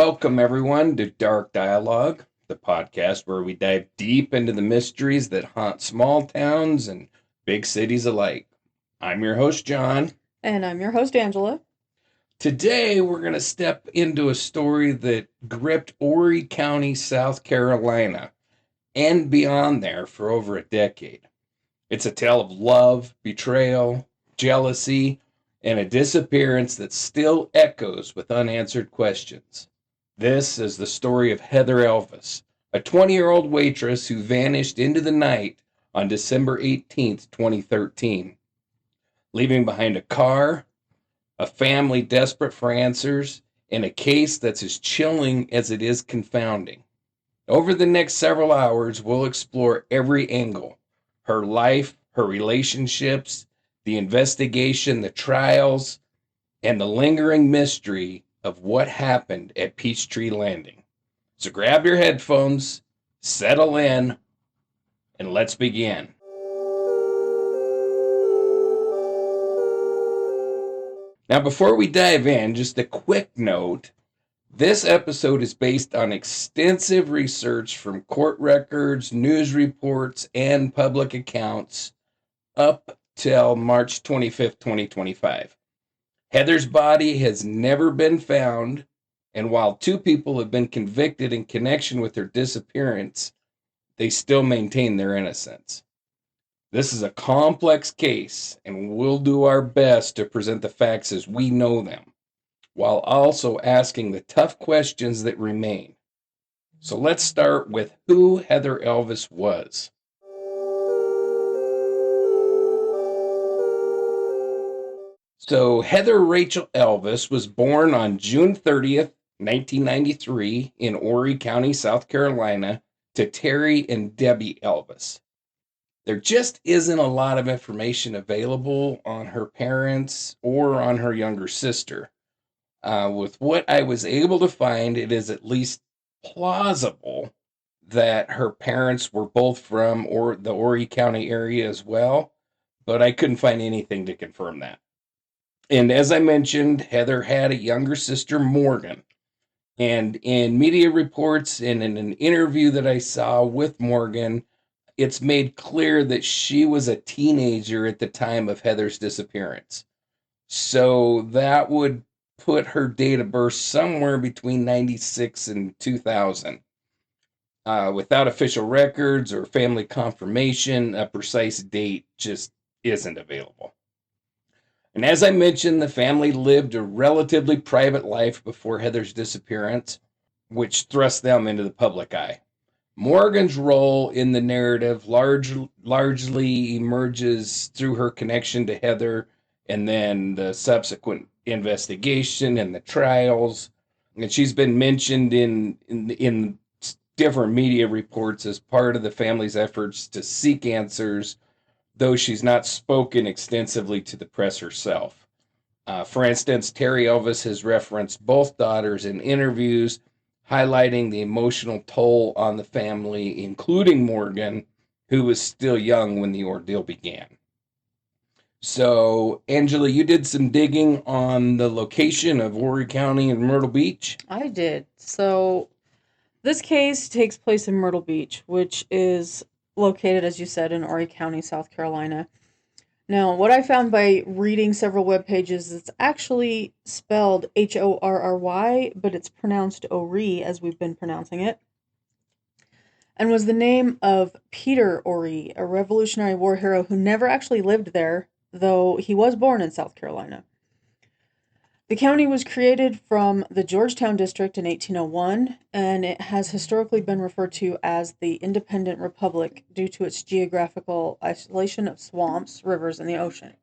Welcome, everyone, to Dark Dialogue, the podcast where we dive deep into the mysteries that haunt small towns and big cities alike. I'm your host, John. And I'm your host, Angela. Today, we're going to step into a story that gripped Horry County, South Carolina, and beyond there for over a decade. It's a tale of love, betrayal, jealousy, and a disappearance that still echoes with unanswered questions. This is the story of Heather Elvis, a 20-year-old waitress who vanished into the night on December 18th, 2013, leaving behind a car, a family desperate for answers, and a case that's as chilling as it is confounding. Over the next several hours, we'll explore every angle: her life, her relationships, the investigation, the trials, and the lingering mystery of what happened at Peachtree Landing. So grab your headphones, settle in, and let's begin. Now, before we dive in, just a quick note. This episode is based on extensive research from court records, news reports, and public accounts up till March 25th, 2025. Heather's body has never been found, and while 2 people have been convicted in connection with her disappearance, they still maintain their innocence. This is a complex case, and we'll do our best to present the facts as we know them, while also asking the tough questions that remain. So let's start with who Heather Elvis was. So Heather Rachel Elvis was born on June 30th, 1993 in Horry County, South Carolina, to Terry and Debbie Elvis. There just isn't a lot of information available on her parents or on her younger sister. With what I was able to find, it is at least plausible that her parents were both from the Horry County area as well, but I couldn't find anything to confirm that. And as I mentioned, Heather had a younger sister, Morgan. And in media reports and in an interview that I saw with Morgan, it's made clear that she was a teenager at the time of Heather's disappearance. So that would put her date of birth somewhere between 96 and 2000. Without official records or family confirmation, a precise date just isn't available. And as I mentioned, the family lived a relatively private life before Heather's disappearance, which thrust them into the public eye. Morgan's role in the narrative largely emerges through her connection to Heather and then the subsequent investigation and the trials. And she's been mentioned in different media reports as part of the family's efforts to seek answers, though she's not spoken extensively to the press herself. For instance, Terry Elvis has referenced both daughters in interviews, highlighting the emotional toll on the family, including Morgan, who was still young when the ordeal began. So, Angela, you did some digging on the location of Horry County and Myrtle Beach? I did. So, this case takes place in Myrtle Beach, which is located, as you said, in Horry County, South Carolina. Now, what I found by reading several web pages, it's actually spelled Horry, but it's pronounced Horry, as we've been pronouncing it, and was the name of Peter Horry, a Revolutionary War hero who never actually lived there, though he was born in South Carolina. The county was created from the Georgetown District in 1801, and it has historically been referred to as the Independent Republic due to its geographical isolation of swamps, rivers, and the ocean.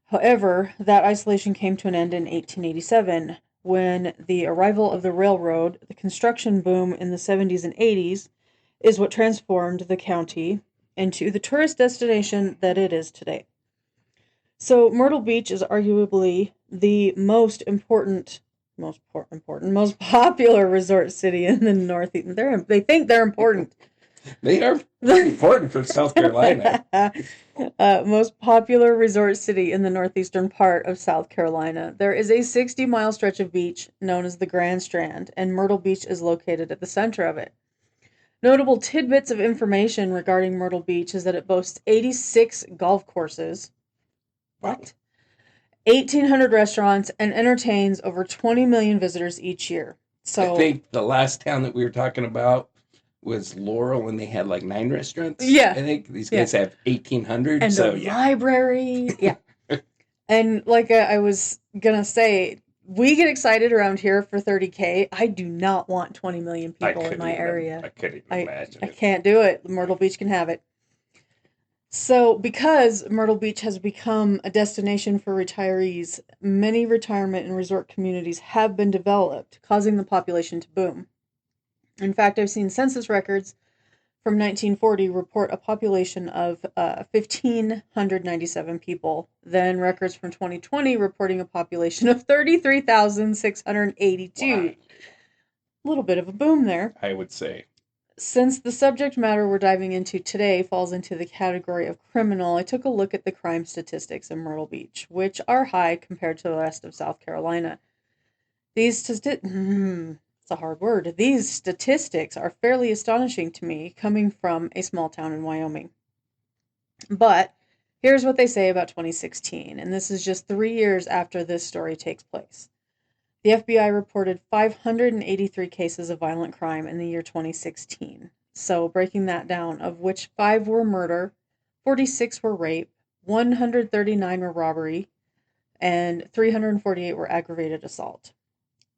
However, that isolation came to an end in 1887, when the arrival of the railroad, the construction boom in the 70s and 80s, is what transformed the county into the tourist destination that it is today. So Myrtle Beach is arguably the most popular resort city in the Northeast. They think they're important. They are pretty important for South Carolina. Most popular resort city in the northeastern part of South Carolina. There is a 60-mile stretch of beach known as the Grand Strand, and Myrtle Beach is located at the center of it. Notable tidbits of information regarding Myrtle Beach is that it boasts 86 golf courses. What? 1,800 restaurants and entertains over 20 million visitors each year. So I think the last town that we were talking about was Laurel, and they had like 9 restaurants. Yeah. I think these guys have 1,800. And so a library. Yeah. And like I was going to say, we get excited around here for 30K. I do not want 20 million people in my area. I couldn't even imagine I can't do it. Myrtle Beach can have it. So, because Myrtle Beach has become a destination for retirees, many retirement and resort communities have been developed, causing the population to boom. In fact, I've seen census records from 1940 report a population of 1,597 people. Then records from 2020 reporting a population of 33,682. Wow. A little bit of a boom there, I would say. Since the subject matter we're diving into today falls into the category of criminal, I took a look at the crime statistics in Myrtle Beach, which are high compared to the rest of South Carolina. It's a hard word. These statistics are fairly astonishing to me, coming from a small town in Wyoming. But here's what they say about 2016, and this is just 3 years after this story takes place. The FBI reported 583 cases of violent crime in the year 2016. So, breaking that down, of which 5 were murder, 46 were rape, 139 were robbery, and 348 were aggravated assault.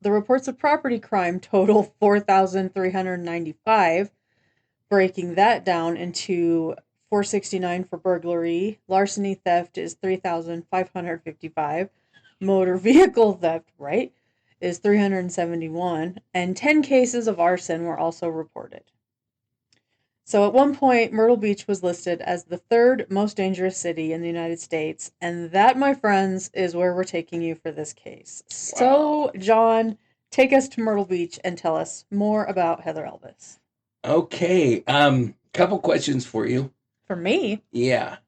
The reports of property crime total 4,395, breaking that down into 469 for burglary, larceny theft is 3,555, motor vehicle theft, right, is 371, and 10 cases of arson were also reported. So at one point, Myrtle Beach was listed as the 3rd most dangerous city in the United States, and that, my friends, is where we're taking you for this case. Wow. So, John, take us to Myrtle Beach and tell us more about Heather Elvis. Okay, couple questions for you. For me? Yeah.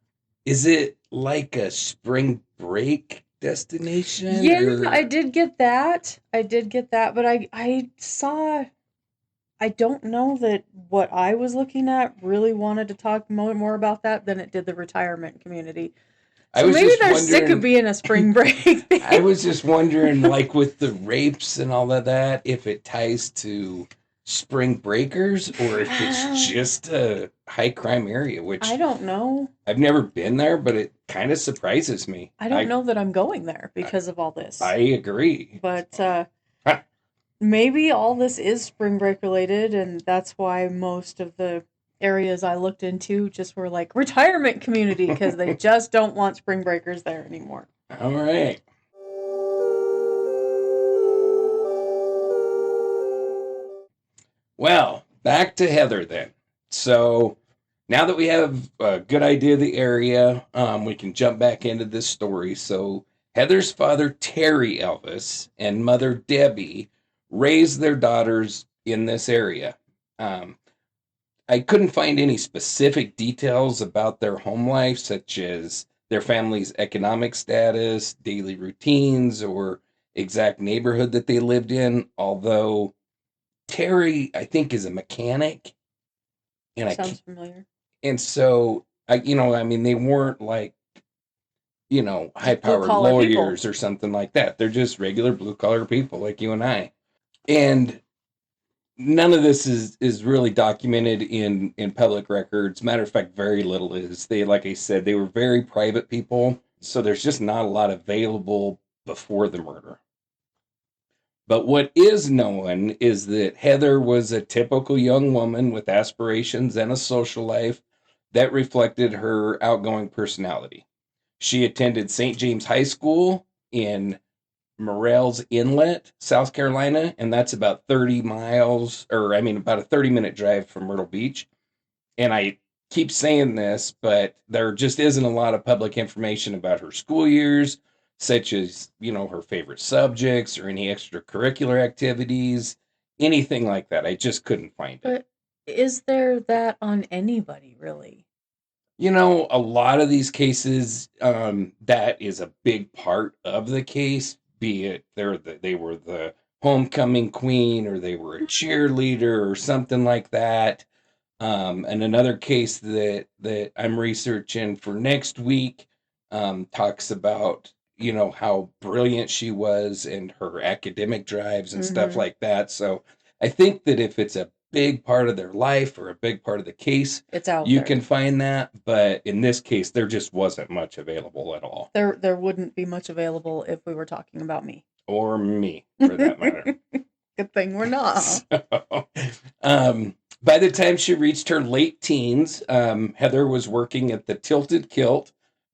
Is it like a spring break destination? Yeah, or... I did get that, but I saw... I don't know that what I was looking at really wanted to talk more about that than it did the retirement community. So maybe they're sick of being a spring break. I was just wondering, like with the rapes and all of that, if it ties to spring breakers or if it's just a high crime area, which I don't know. I've never been there, but it kind of surprises me. I don't know that I'm going there because of all this. I agree. But maybe all this is spring break related, and that's why most of the areas I looked into just were like retirement community because they just don't want spring breakers there anymore. All right. Well, back to Heather then. So now that we have a good idea of the area, we can jump back into this story. So Heather's father, Terry Elvis, and mother, Debbie, raised their daughters in this area. I couldn't find any specific details about their home life, such as their family's economic status, daily routines, or exact neighborhood that they lived in, although Terry, I think, is a mechanic. And sounds familiar. And so, they weren't like, high-powered lawyers people or something like that. They're just regular blue-collar people like you and I. And none of this is really documented in public records. Matter of fact, very little is. They, like I said, they were very private people, so there's just not a lot available before the murder. But what is known is that Heather was a typical young woman with aspirations and a social life that reflected her outgoing personality. She attended St. James High School in Morels Inlet, South Carolina, and that's about 30 miles, about a 30-minute drive from Myrtle Beach. And I keep saying this, but there just isn't a lot of public information about her school years, such as, her favorite subjects or any extracurricular activities, anything like that. I just couldn't find it. But is there that on anybody, really? You know, a lot of these cases, that is a big part of the case. Be it they were the homecoming queen, or they were a cheerleader, or something like that. And another case that I'm researching for next week talks about, you know, how brilliant she was and her academic drives and stuff Mm-hmm. like that. So I think that if it's a big part of their life or a big part of the case, It's out you there. can find that. But in this case, there just wasn't much available at all, There wouldn't be much available if we were talking about me. or me for that matter. Good thing we're not. So, by the time she reached her late teens, Heather was working at the Tilted Kilt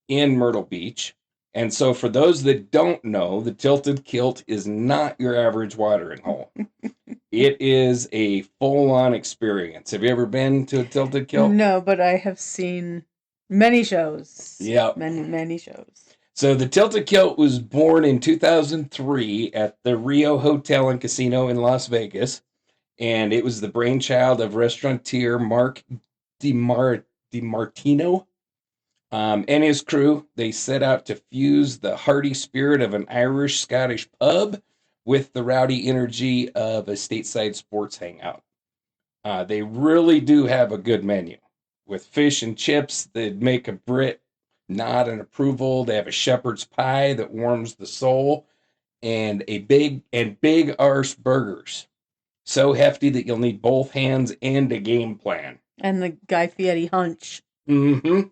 in Myrtle Beach. And so, for those that don't know, the Tilted Kilt is not your average watering hole. It is a full on experience. Have you ever been to a Tilted Kilt? No, but I have seen many shows. Yep. Many shows. So, the Tilted Kilt was born in 2003 at the Rio Hotel and Casino in Las Vegas. And it was the brainchild of restaurateur Mark DiMartino and his crew. They set out to fuse the hearty spirit of an Irish Scottish pub with the rowdy energy of a stateside sports hangout. They really do have a good menu with fish and chips that make a Brit nod in approval. They have a shepherd's pie that warms the soul, and big arse burgers, so hefty that you'll need both hands and a game plan. And the Guy Fieri hunch. Mm-hmm.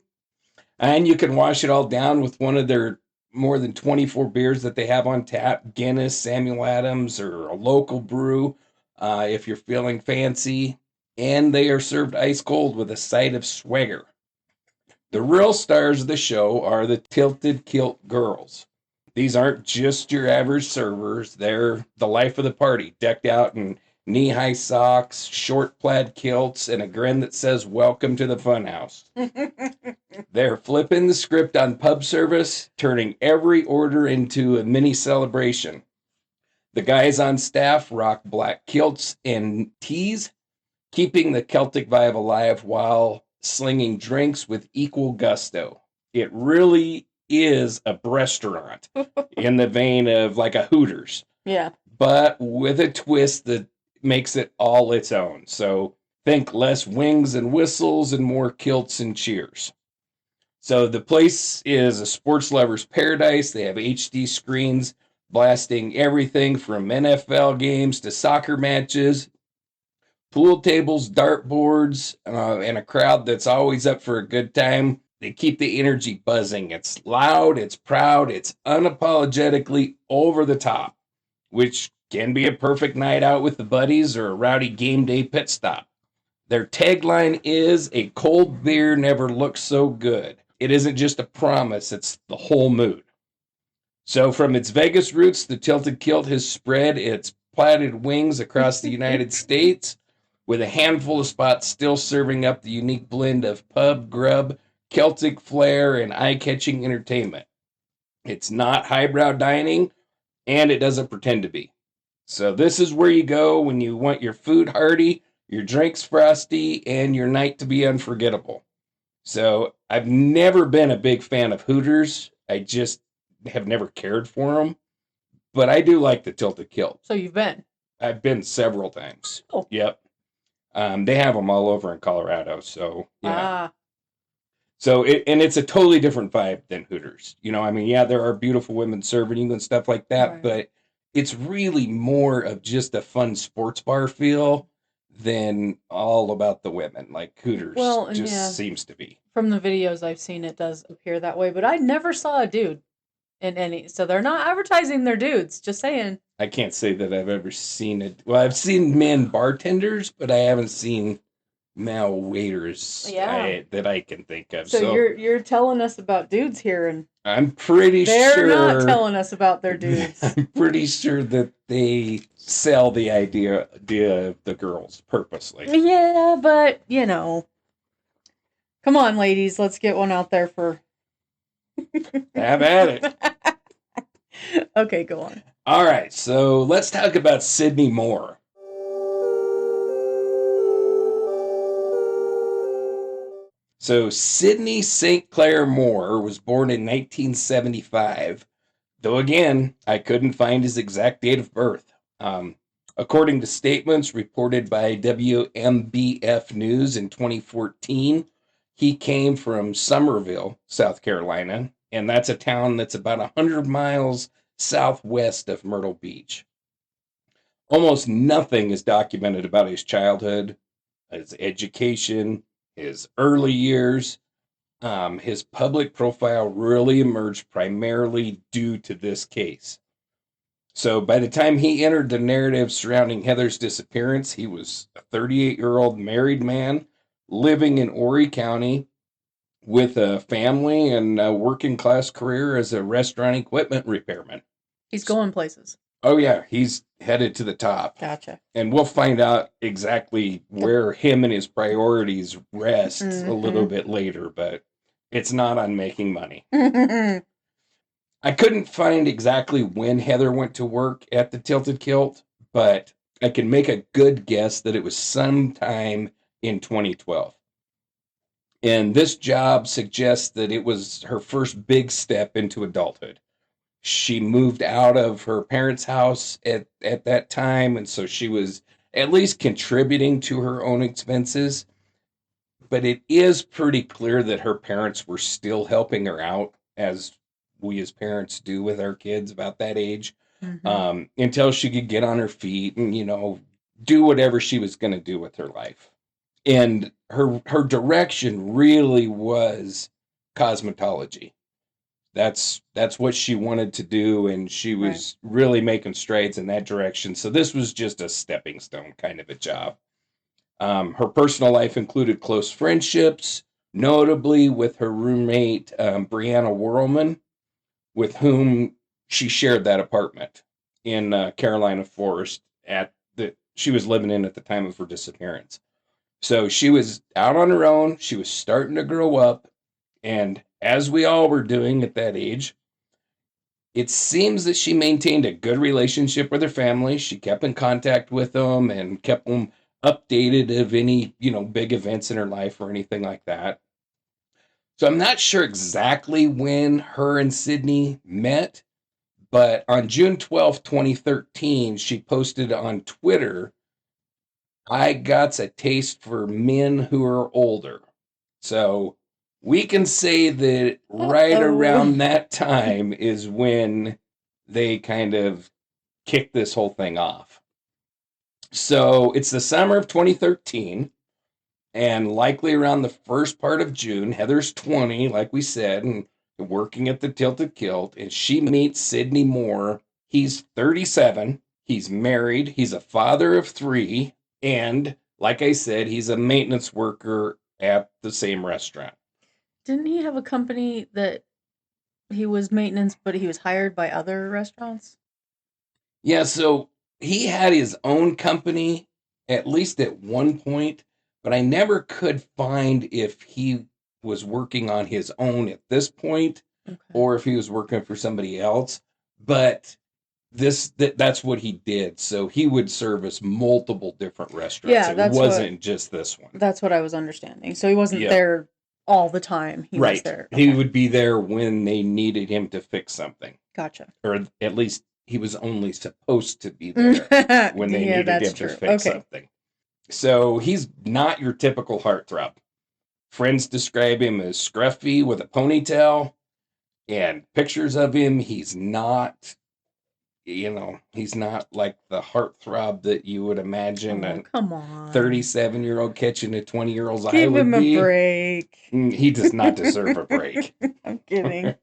And you can wash it all down with one of their more than 24 beers that they have on tap: Guinness, Samuel Adams, or a local brew if you're feeling fancy. And they are served ice cold with a side of swagger. The real stars of the show are the Tilted Kilt girls. These aren't just your average servers. They're the life of the party, decked out in knee-high socks, short plaid kilts, and a grin that says, "Welcome to the funhouse." They're flipping the script on pub service, turning every order into a mini celebration. The guys on staff rock black kilts and tees, keeping the Celtic vibe alive while slinging drinks with equal gusto. It really is a restaurant in the vein of like a Hooters. Yeah. But with a twist that makes it all its own. So think less wings and whistles and more kilts and cheers. So the place is a sports lover's paradise. They have HD screens blasting everything from NFL games to soccer matches, pool tables, dartboards, and a crowd that's always up for a good time. They keep the energy buzzing. It's loud, it's proud, it's unapologetically over the top, which can be a perfect night out with the buddies or a rowdy game day pit stop. Their tagline is, "A cold beer never looks so good." It isn't just a promise, it's the whole mood. So from its Vegas roots, the Tilted Kilt has spread its platted wings across the United States, with a handful of spots still serving up the unique blend of pub grub, Celtic flair, and eye-catching entertainment. It's not highbrow dining, and it doesn't pretend to be. So this is where you go when you want your food hearty, your drinks frosty, and your night to be unforgettable. So I've never been a big fan of Hooters. I just have never cared for them. But I do like the Tilted Kilt. So you've been? I've been several times. Oh. Yep. They have them all over in Colorado. So, yeah. Ah. So, it's a totally different vibe than Hooters. You know, I mean, yeah, there are beautiful women serving you and stuff like that, Right. but it's really more of just a fun sports bar feel than all about the women, like Hooters seems to be. From the videos I've seen, it does appear that way, but I never saw a dude in any. So they're not advertising their dudes. Just saying. I can't say that I've ever seen it. Well, I've seen men bartenders, but I haven't seen male waiters that I can think of. So you're telling us about dudes here, and I'm pretty they're sure not telling us about their dudes. I'm pretty sure that they sell the idea of the girls purposely. Yeah, but you know, come on, ladies, let's get one out there for. Have at it. Okay, go on. All right, so let's talk about Sydney Moore. So Sidney St. Clair Moore was born in 1975, though again, I couldn't find his exact date of birth. According to statements reported by WMBF News in 2014, he came from Summerville, South Carolina, and that's a town that's about 100 miles southwest of Myrtle Beach. Almost nothing is documented about his childhood, his education, his early years. His public profile really emerged primarily due to this case. So by the time he entered the narrative surrounding Heather's disappearance, he was a 38-year-old married man living in Horry County with a family and a working class career as a restaurant equipment repairman. He's going places. Oh, yeah, he's headed to the top. Gotcha. And we'll find out exactly where him and his priorities rest a little bit later, but it's not on making money. I couldn't find exactly when Heather went to work at the Tilted Kilt, but I can make a good guess that it was sometime in 2012. And this job suggests that it was her first big step into adulthood. She moved out of her parents' house at that time, and so she was at least contributing to her own expenses. But it is pretty clear that her parents were still helping her out, as we as parents do with our kids about that age, until she could get on her feet and, do whatever she was going to do with her life. And her direction really was cosmetology. That's what she wanted to do, and she was really making strides in that direction. So this was just a stepping stone kind of a job. Her personal life included close friendships, notably with her roommate, Brianna Whirlman, with whom she shared that apartment in Carolina Forest she was living in at the time of her disappearance. So she was out on her own. She was starting to grow up. And as we all were doing at that age, it seems that she maintained a good relationship with her family. She kept in contact with them and kept them updated of any, big events in her life or anything like that. So I'm not sure exactly when her and Sydney met, but on June 12th, 2013, she posted on Twitter, "I got a taste for men who are older." So we can say that right around that time is when they kind of kicked this whole thing off. So it's the summer of 2013, and likely around the first part of June. Heather's 20, like we said, and working at the Tilted Kilt, and she meets Sidney Moore. He's 37. He's married. He's a father of 3. And like I said, he's a maintenance worker at the same restaurant. Didn't he have a company that he was maintenance, but he was hired by other restaurants? Yeah, so he had his own company, at least at one point, but I never could find if he was working on his own at this point or if he was working for somebody else. But that's what he did. So he would service multiple different restaurants. Yeah, it wasn't just this one. That's what I was understanding. So he wasn't there all the time. He was there. Okay. He would be there when they needed him to fix something. Gotcha. Or at least he was only supposed to be there when they needed him to fix something. So he's not your typical heartthrob. Friends describe him as scruffy with a ponytail, and pictures of him, he's not like the heartthrob that you would imagine a 37-year-old catching a 20-year-old's eye would be. Give him a break. He does not deserve a break. I'm kidding.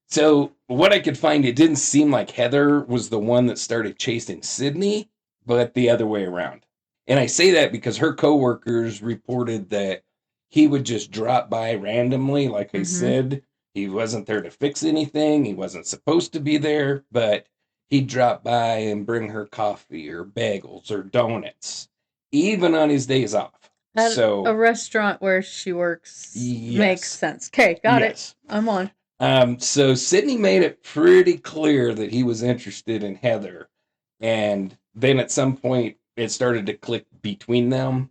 So what I could find, it didn't seem like Heather was the one that started chasing Sydney, but the other way around. And I say that because her coworkers reported that he would just drop by randomly. Like I said, he wasn't there to fix anything. He wasn't supposed to be there, but he'd drop by and bring her coffee or bagels or donuts, even on his days off. At a restaurant where she works makes sense. Okay, got it. I'm on. So Sydney made it pretty clear that he was interested in Heather. And then at some point, it started to click between them.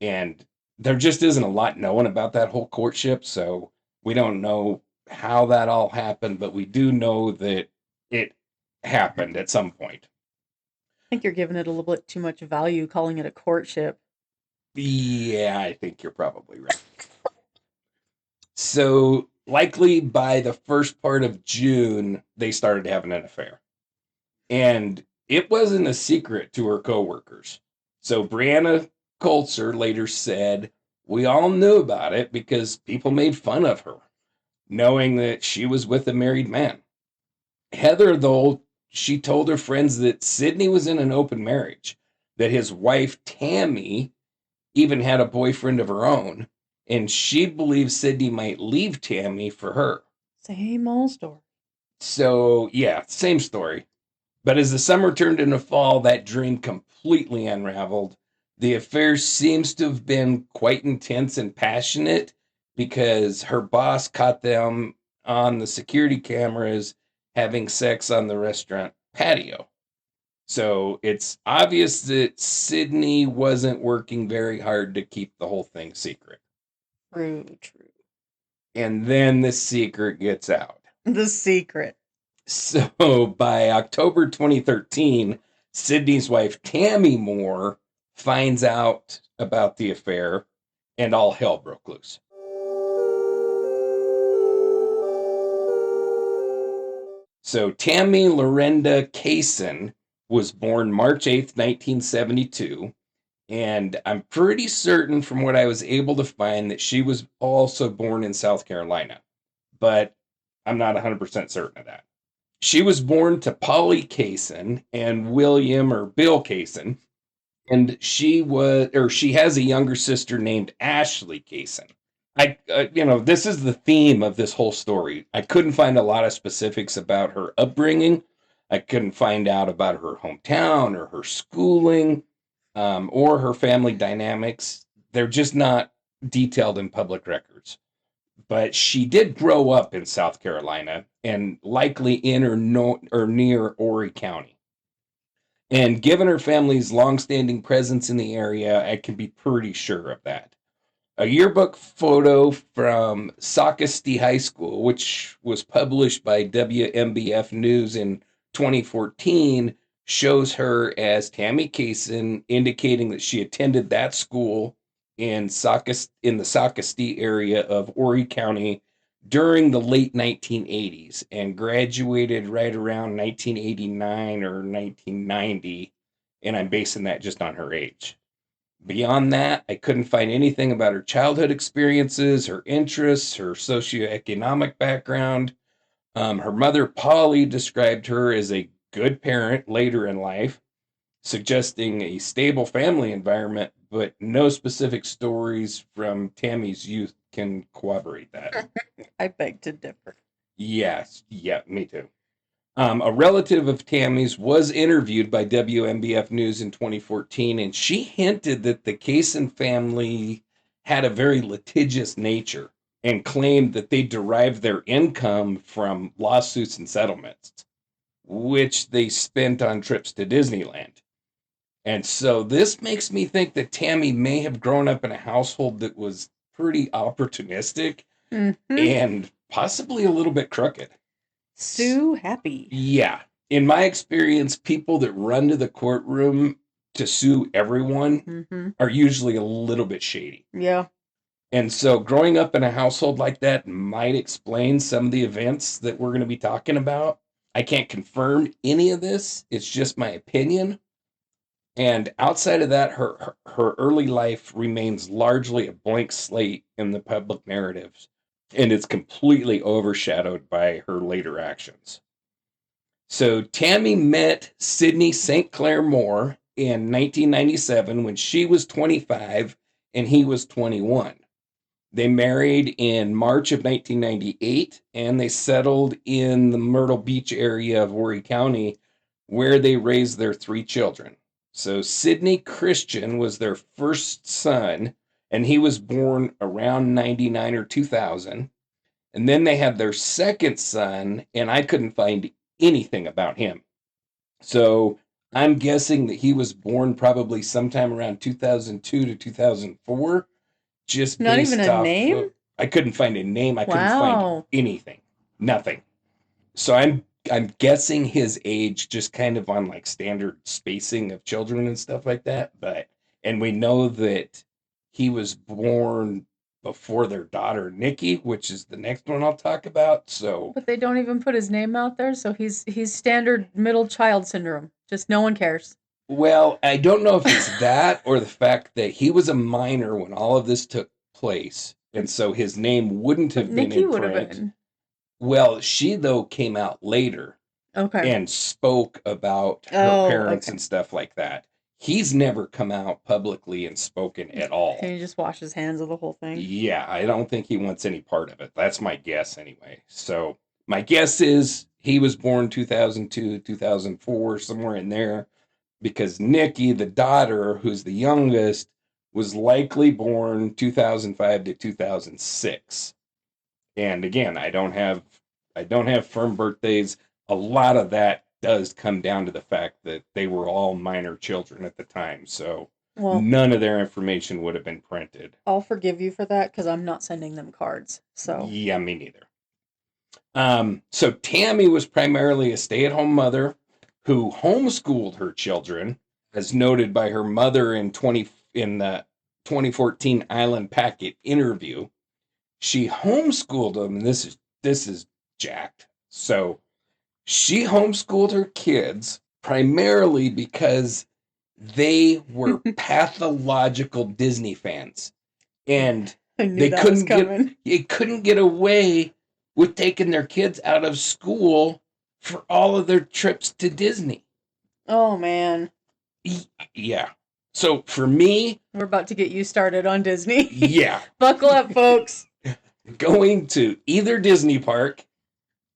And there just isn't a lot known about that whole courtship, so we don't know how that all happened, but we do know that it happened at some point. I think you're giving it a little bit too much value calling it a courtship. Yeah, I think you're probably right. So, likely by the first part of June, they started having an affair. And it wasn't a secret to her coworkers. So, Brianna Colzer later said, "We all knew about it because people made fun of her, knowing that she was with a married man." Heather, though, she told her friends that Sidney was in an open marriage, that his wife, Tammy, even had a boyfriend of her own, and she believed Sidney might leave Tammy for her. Same old story. So, yeah, same story. But as the summer turned into fall, that dream completely unraveled. The affair seems to have been quite intense and passionate because her boss caught them on the security cameras having sex on the restaurant patio. So it's obvious that Sydney wasn't working very hard to keep the whole thing secret. True, true. And then the secret gets out. The secret. So by October 2013, Sydney's wife, Tammy Moore, finds out about the affair and all hell broke loose. So Tammy Lorenda Kaysen was born March 8th, 1972. And I'm pretty certain from what I was able to find that she was also born in South Carolina, but I'm not 100% certain of that. She was born to Polly Kaysen and William or Bill Kaysen, and she has a younger sister named Ashley Kaysen. This is the theme of this whole story. I couldn't find a lot of specifics about her upbringing. I couldn't find out about her hometown or her schooling, or her family dynamics. They're just not detailed in public records. But she did grow up in South Carolina and likely in or, no, or near Horry County. And given her family's longstanding presence in the area, I can be pretty sure of that. A yearbook photo from Sockasty High School, which was published by WMBF News in 2014, shows her as Tammy Kaysen, indicating that she attended that school in the Sockasty area of Horry County during the late 1980s and graduated right around 1989 or 1990. And I'm basing that just on her age. Beyond that, I couldn't find anything about her childhood experiences, her interests, her socioeconomic background. Her mother, Polly, described her as a good parent later in life, suggesting a stable family environment, but no specific stories from Tammy's youth can corroborate that. I beg to differ. Yes, yeah, me too. A relative of Tammy's was interviewed by WMBF News in 2014, and she hinted that the Kaysen family had a very litigious nature and claimed that they derived their income from lawsuits and settlements, which they spent on trips to Disneyland. And so this makes me think that Tammy may have grown up in a household that was pretty opportunistic Mm-hmm. and possibly a little bit crooked. Sue happy. Yeah. In my experience, people that run to the courtroom to sue everyone Mm-hmm. are usually a little bit shady. Yeah. And so growing up in a household like that might explain some of the events that we're going to be talking about. I can't confirm any of this. It's just my opinion. And outside of that, her early life remains largely a blank slate in the public narratives, and it's completely overshadowed by her later actions. So Tammy met Sidney St. Clair Moore in 1997 when she was 25 and he was 21. They married in March of 1998 and they settled in the Myrtle Beach area of Horry County where they raised their three children. So Sidney Christian was their first son and he was born around 99 or 2000. And then they had their second son, and I couldn't find anything about him. So I'm guessing that he was born probably sometime around 2002 to 2004. just Not even based a off name? of, I couldn't find a name. I couldn't find Wow. anything. Nothing. So I'm guessing his age just kind of on like standard spacing of children and stuff like that. And we know that he was born before their daughter Nikki, which is the next one I'll talk about. So But they don't even put his name out there, so he's standard middle child syndrome. Just no one cares. well, I don't know if it's that or the fact that he was a minor when all of this took place. And so his name wouldn't But have been Nikki in would have print. been. Well, she though came out later Okay. and spoke about her Oh, parents okay. and stuff like that. He's never come out publicly and spoken at all. Can you just wash his hands of the whole thing? Yeah, I don't think he wants any part of it. That's my guess anyway. So my guess is he was born 2002, 2004, somewhere in there, because Nikki, the daughter, who's the youngest, was likely born 2005 to 2006. And again, I don't have firm birthdays. A lot of that does come down to the fact that they were all minor children at the time. So Well, none of their information would have been printed. I'll forgive you for that because I'm not sending them cards. So Yeah, me neither. So Tammy was primarily a stay-at-home mother who homeschooled her children, as noted by her mother in the 2014 Island Packet interview. She homeschooled them, and this is jacked. So she homeschooled her kids primarily because they were pathological Disney fans, and I knew they that was couldn't coming. couldn't get away with taking their kids out of school for all of their trips to Disney. Oh man, Yeah. So for me, we're about to get you started on Disney. yeah, Buckle up, folks. going to either Disney park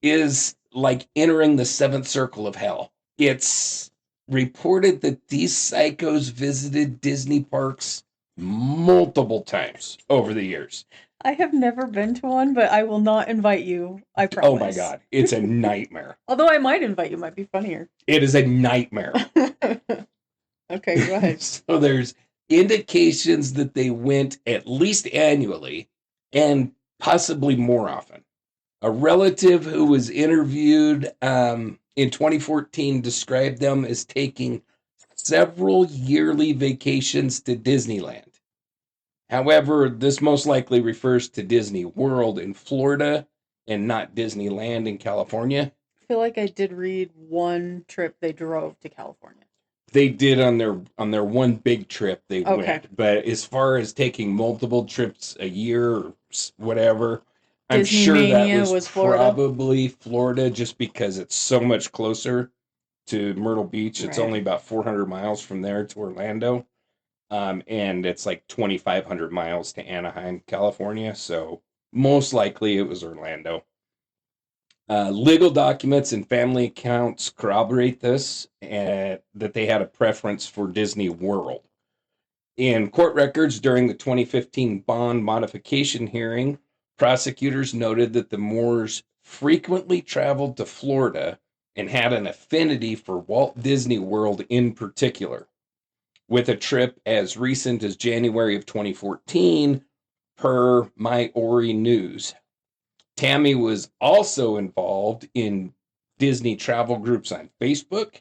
is like entering the seventh circle of hell. It's reported that these psychos visited Disney parks multiple times over the years. I have never been to one, but I will not invite you. I promise. Oh my God, it's a nightmare. Although I might invite you, might be funnier. It is a nightmare. Okay, go ahead. So there's indications that they went at least annually and possibly more often. A relative who was interviewed in 2014 described them as taking several yearly vacations to Disneyland. However, this most likely refers to Disney World in Florida and not Disneyland in California. I feel like I did read one trip they drove to California. They did on their one big trip they Okay. went, but as far as taking multiple trips a year or whatever, I'm Disney sure that Mania was, was Florida? probably Florida, just because it's so much closer to Myrtle Beach. It's Right. only about 400 miles from there to Orlando, and it's like 2,500 miles to Anaheim, California. So most likely it was Orlando. Legal documents and family accounts corroborate this, and that they had a preference for Disney World. In court records during the 2015 bond modification hearing, prosecutors noted that the Moores frequently traveled to Florida and had an affinity for Walt Disney World in particular, with a trip as recent as January of 2014, per Maori News. Tammy was also involved in Disney travel groups on Facebook,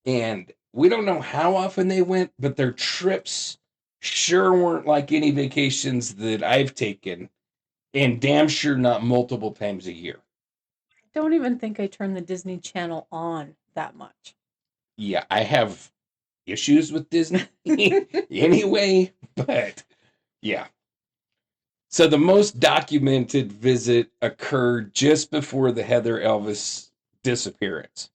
and we don't know how often they went, but their trips sure weren't like any vacations that I've taken, and damn sure not multiple times a year. I don't even think I turned the Disney Channel on that much. Yeah, I have issues with Disney anyway, but yeah. So the most documented visit occurred just before the Heather Elvis disappearance.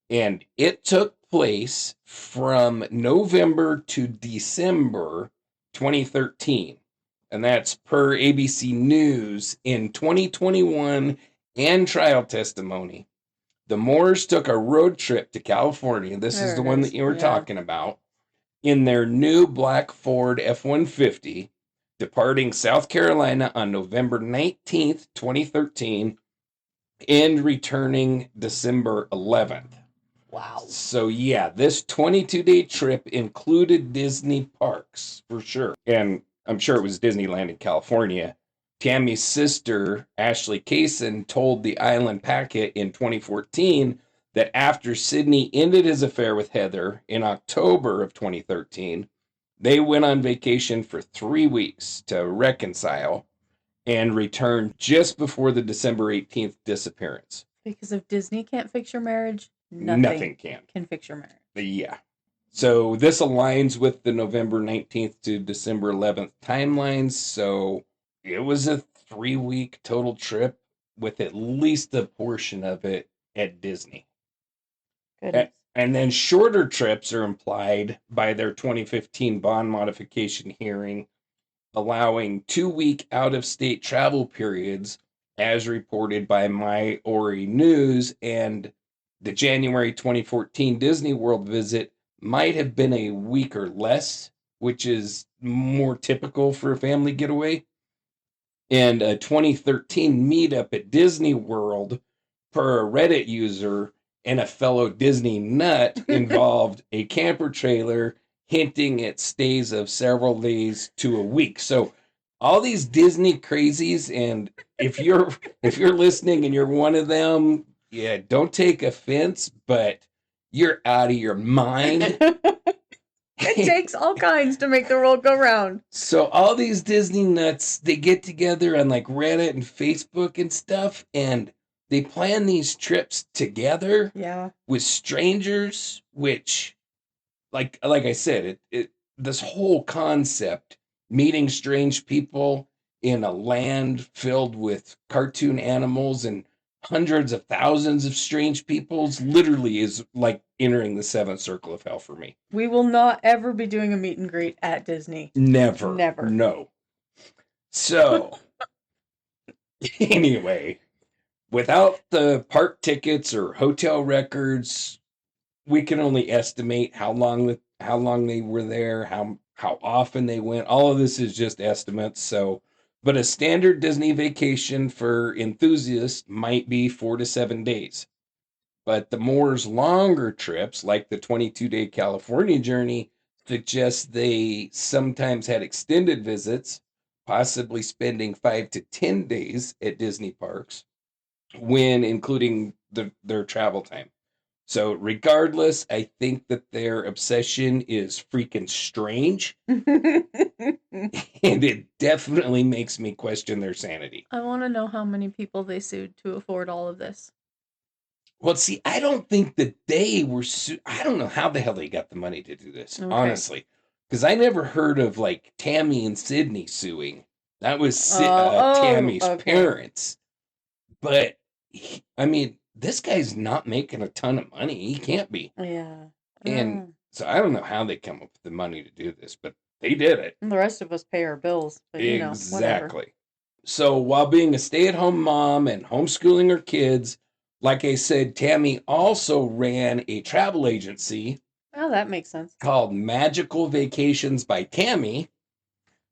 And it took place from November to December 2013. And that's per ABC News. In 2021 and trial testimony, the Moores took a road trip to California. This is There the it one is. that you were Yeah. talking about. In their new black Ford F-150, departing South Carolina on November 19th, 2013, and returning December 11th. Wow. So yeah, this 22-day trip included Disney parks for sure. And I'm sure it was Disneyland in California. Tammy's sister, Ashley Kaysen, told the Island Packet in 2014 that after Sidney ended his affair with Heather in October of 2013, they went on vacation for 3 weeks to reconcile and returned just before the December 18th disappearance. Because if Disney can't fix your marriage, Nothing can fix your marriage. Yeah. So this aligns with the November 19th to December 11th timelines. So it was a 3-week total trip with at least a portion of it at Disney. Goodness. And then shorter trips are implied by their 2015 bond modification hearing, allowing 2-week out-of-state travel periods as reported by My Ori News, and the January 2014 Disney World visit might have been a week or less, which is more typical for a family getaway. And a 2013 meetup at Disney World, per a Reddit user and a fellow Disney nut, involved a camper trailer, hinting at stays of several days to a week. So all these Disney crazies, and if you're listening and you're one of them, yeah, don't take offense, but you're out of your mind. It takes all kinds to make the world go round. So all these Disney nuts, they get together on like Reddit and Facebook and stuff, and they plan these trips together. Yeah. With strangers, which, like I said, this whole concept, meeting strange people in a land filled with cartoon animals and hundreds of thousands of strange peoples, literally is like entering the seventh circle of hell for me. We will not ever be doing a meet and greet at Disney. Never. Never. No. So, anyway, without the park tickets or hotel records, we can only estimate how long they were there, how often they went. All of this is just estimates. So, but a standard Disney vacation for enthusiasts might be 4 to 7 days. But the Moore's longer trips, like the 22-day California journey, suggest they sometimes had extended visits, possibly spending 5 to 10 days at Disney parks, when including their travel time. So regardless, I think that their obsession is freaking strange. And it definitely makes me question their sanity. I want to know how many people they sued to afford all of this. Well, see, I don't think that they were I don't know how the hell they got the money to do this, honestly. Because I never heard of like Tammy and Sydney suing. That was Tammy's parents. But, I mean, this guy's not making a ton of money. He can't be. Yeah. And so I don't know how they come up with the money to do this, but they did it. And the rest of us pay our bills. But, Exactly. Whatever. So while being a stay-at-home mom and homeschooling her kids, like I said, Tammy also ran a travel agency. Oh, that makes sense. Called Magical Vacations by Tammy,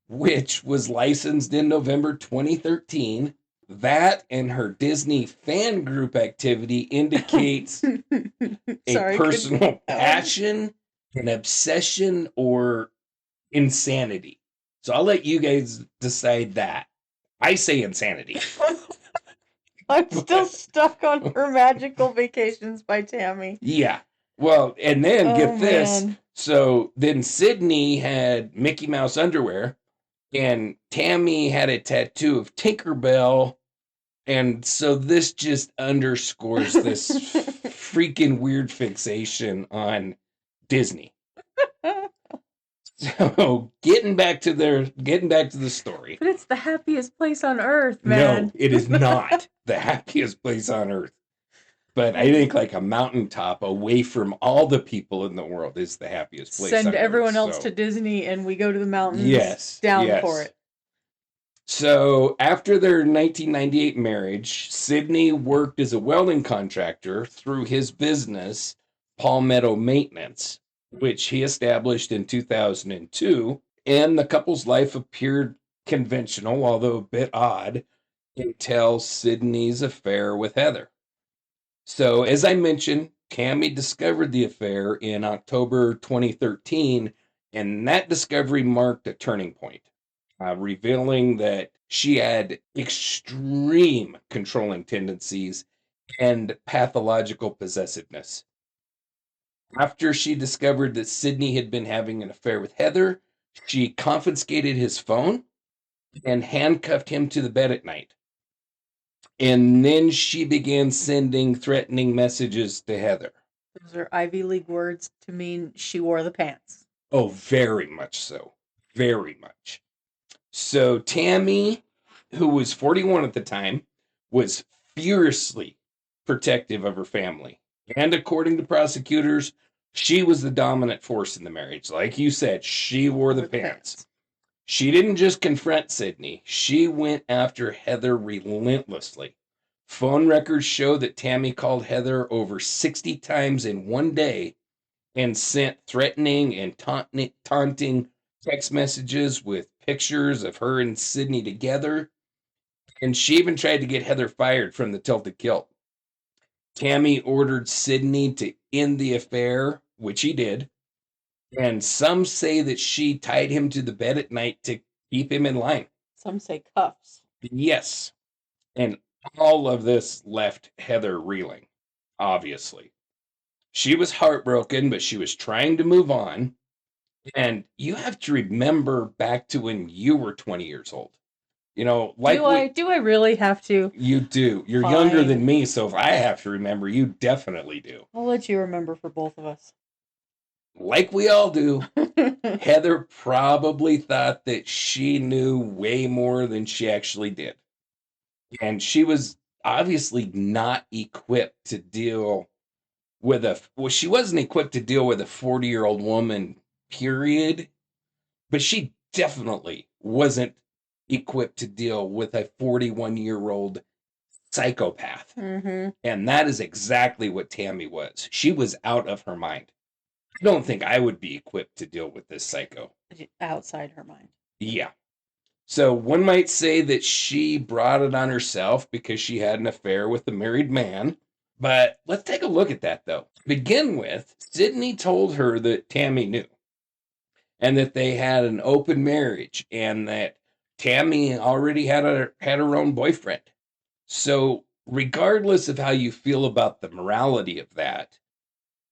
which was licensed in November 2013. That and her Disney fan group activity indicates a personal passion, an obsession, or insanity. So I'll let you guys decide that. I say insanity. I'm still stuck on her Magical Vacations by Tammy. Yeah. Well, and then get this. Man. So then Sydney had Mickey Mouse underwear, and Tammy had a tattoo of Tinkerbell. And so this just underscores this freaking weird fixation on Disney. So getting back to the story. But it's the happiest place on earth, man. No, it is not the happiest place on earth. But I think like a mountaintop away from all the people in the world is the happiest place. Send everyone else to Disney and we go to the mountains. Yes. Down for it. So after their 1998 marriage, Sydney worked as a welding contractor through his business, Palmetto Maintenance, which he established in 2002. And the couple's life appeared conventional, although a bit odd, until Sydney's affair with Heather. So, as I mentioned, Tammy discovered the affair in October 2013, and that discovery marked a turning point. revealing that she had extreme controlling tendencies and pathological possessiveness. After she discovered that Sidney had been having an affair with Heather, she confiscated his phone and handcuffed him to the bed at night. And then she began sending threatening messages to Heather. Those are Ivy League words to mean she wore the pants. Oh, very much so. Very much. So Tammy, who was 41 at the time, was fiercely protective of her family. And according to prosecutors, she was the dominant force in the marriage. Like you said, she wore the pants. She didn't just confront Sidney, she went after Heather relentlessly. Phone records show that Tammy called Heather over 60 times in one day and sent threatening and taunting text messages with pictures of her and Sidney together. And she even tried to get Heather fired from the Tilted Kilt. Tammy ordered Sidney to end the affair, which he did. And some say that she tied him to the bed at night to keep him in line. Some say cuffs. Yes. And all of this left Heather reeling, obviously. She was heartbroken, but she was trying to move on. And you have to remember back to when you were 20 years old. You know, like do I really have to? You do. You're Fine. younger than me, so if I have to remember, you definitely do. I'll let you remember for both of us. Like we all do. Heather probably thought that she knew way more than she actually did. And she was obviously not equipped to deal with she wasn't equipped to deal with a 40-year-old woman, period. But she definitely wasn't equipped to deal with a 41-year-old psychopath. Mm-hmm. And that is exactly what Tammy was. She was out of her mind. I don't think I would be equipped to deal with this psycho. Outside her mind. Yeah. So one might say that she brought it on herself because she had an affair with a married man. But let's take a look at that, though. To begin with, Sidney told her that Tammy knew and that they had an open marriage and that Tammy already had her own boyfriend. So regardless of how you feel about the morality of that,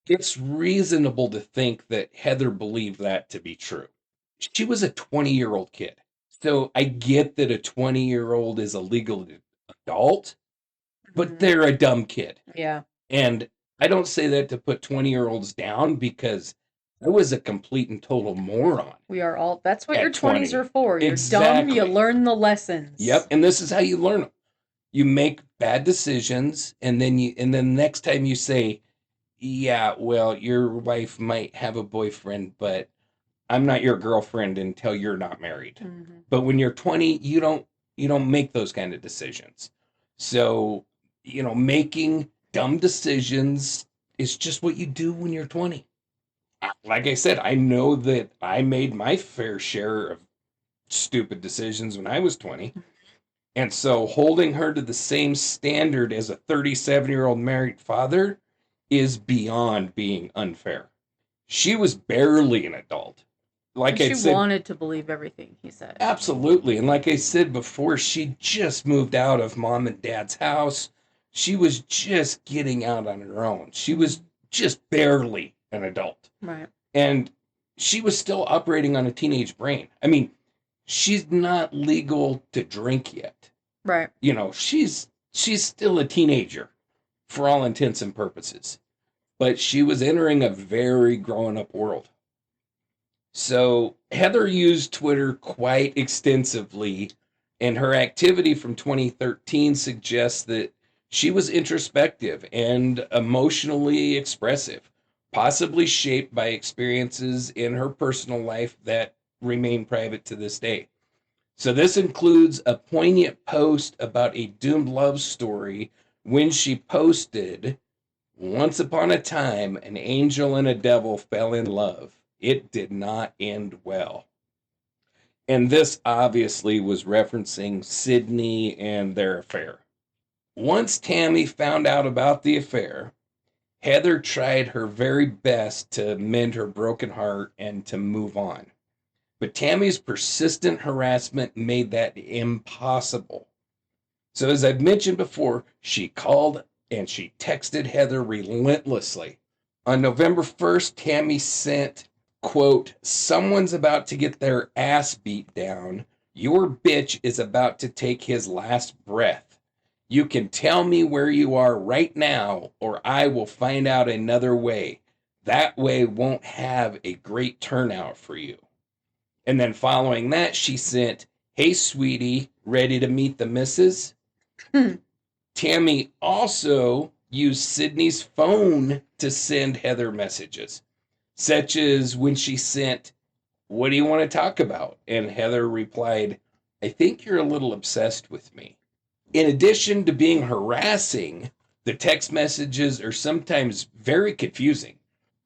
it's reasonable to think that Heather believed that to be true. She was a 20-year-old kid. So I get that a 20-year-old is a legal adult, but they're a dumb kid. Yeah. And I don't say that to put 20-year-olds down because I was a complete and total moron. We are all, that's what At your 20s 20. are for. You're Exactly. dumb, you learn the lessons. Yep, and this is how you learn them. You make bad decisions, and then next time you say, yeah, well, your wife might have a boyfriend, but I'm not your girlfriend until you're not married. Mm-hmm. But when you're 20, you don't make those kind of decisions. So, making dumb decisions is just what you do when you're 20. Like I said, I know that I made my fair share of stupid decisions when I was 20. And so holding her to the same standard as a 37-year-old married father is beyond being unfair. She was barely an adult. Like I said, she wanted to believe everything he said. Absolutely. And like I said before, she just moved out of mom and dad's house. She was just getting out on her own. She was just barely an adult. Right. And she was still operating on a teenage brain. I mean, she's not legal to drink yet. Right. She's still a teenager for all intents and purposes. But she was entering a very grown-up world. So Heather used Twitter quite extensively, and her activity from 2013 suggests that she was introspective and emotionally expressive, possibly shaped by experiences in her personal life that remain private to this day. So this includes a poignant post about a doomed love story when she posted, "Once upon a time, an angel and a devil fell in love. It did not end well." And this obviously was referencing Sidney and their affair. Once Tammy found out about the affair, Heather tried her very best to mend her broken heart and to move on. But Tammy's persistent harassment made that impossible. So as I've mentioned before, she called and she texted Heather relentlessly. On November 1st, Tammy sent, quote, "Someone's about to get their ass beat down. Your bitch is about to take his last breath. You can tell me where you are right now, or I will find out another way. That way won't have a great turnout for you." And then following that, she sent, "Hey, sweetie, ready to meet the missus?" Tammy also used Sydney's phone to send Heather messages, such as when she sent, "What do you want to talk about?" And Heather replied, "I think you're a little obsessed with me." In addition to being harassing, the text messages are sometimes very confusing.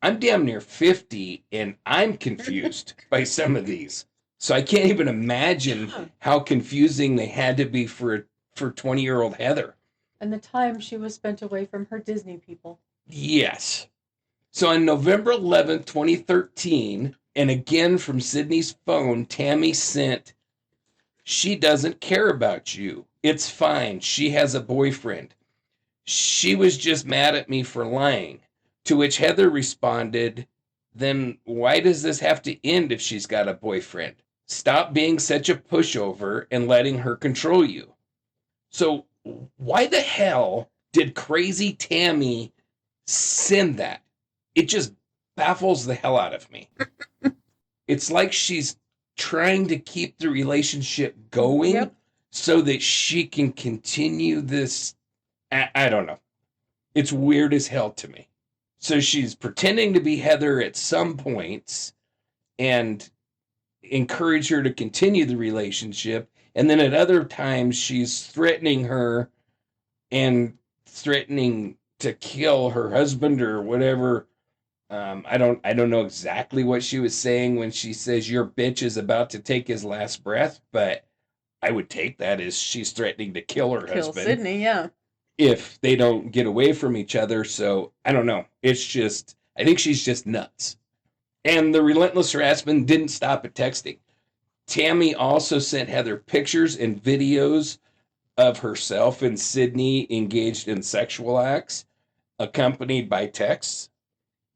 I'm damn near 50 and I'm confused by some of these. So I can't even imagine how confusing they had to be for 20-year-old Heather. And the time she was spent away from her Disney people. Yes. So on November 11th, 2013, and again from Sydney's phone, Tammy sent, "She doesn't care about you. It's fine. She has a boyfriend. She was just mad at me for lying." To which Heather responded, "Then why does this have to end if she's got a boyfriend? Stop being such a pushover and letting her control you." So why the hell did crazy Tammy send that? It just baffles the hell out of me. It's like she's trying to keep the relationship going so that she can continue this. I don't know. It's weird as hell to me. So she's pretending to be Heather at some points and encourage her to continue the relationship. And then at other times, she's threatening her and threatening to kill her husband or whatever. I don't know exactly what she was saying when she says your bitch is about to take his last breath, but I would take that as she's threatening to kill her husband. Sydney, yeah. If they don't get away from each other. So I don't know. It's just, I think she's just nuts. And the relentless harassment didn't stop at texting. Tammy also sent Heather pictures and videos of herself and Sydney engaged in sexual acts, accompanied by texts.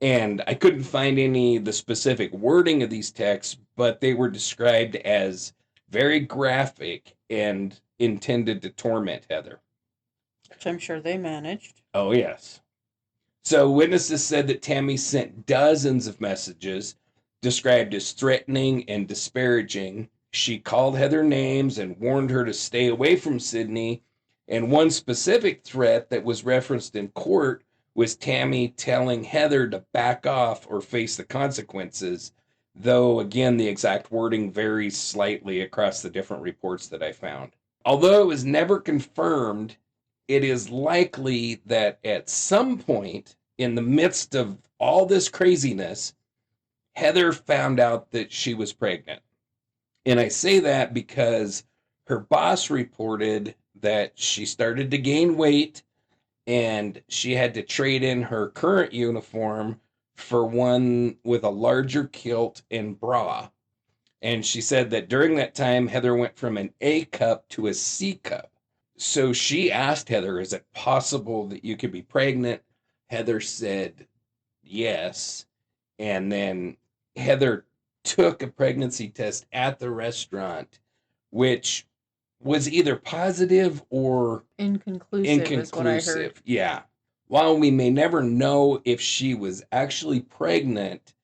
And I couldn't find any of the specific wording of these texts, but they were described as very graphic and intended to torment Heather. Which I'm sure they managed. Oh, yes. So witnesses said that Tammy sent dozens of messages described as threatening and disparaging. She called Heather names and warned her to stay away from Sydney. And one specific threat that was referenced in court was Tammy telling Heather to back off or face the consequences, though, again, the exact wording varies slightly across the different reports that I found. Although it was never confirmed, it is likely that at some point in the midst of all this craziness, Heather found out that she was pregnant. And I say that because her boss reported that she started to gain weight and she had to trade in her current uniform for one with a larger kilt and bra. And she said that during that time, Heather went from an A cup to a C cup. So she asked Heather, "Is it possible that you could be pregnant?" Heather said yes. And then Heather took a pregnancy test at the restaurant, which was either positive or inconclusive. Is what I heard. Yeah. While we may never know if she was actually pregnant,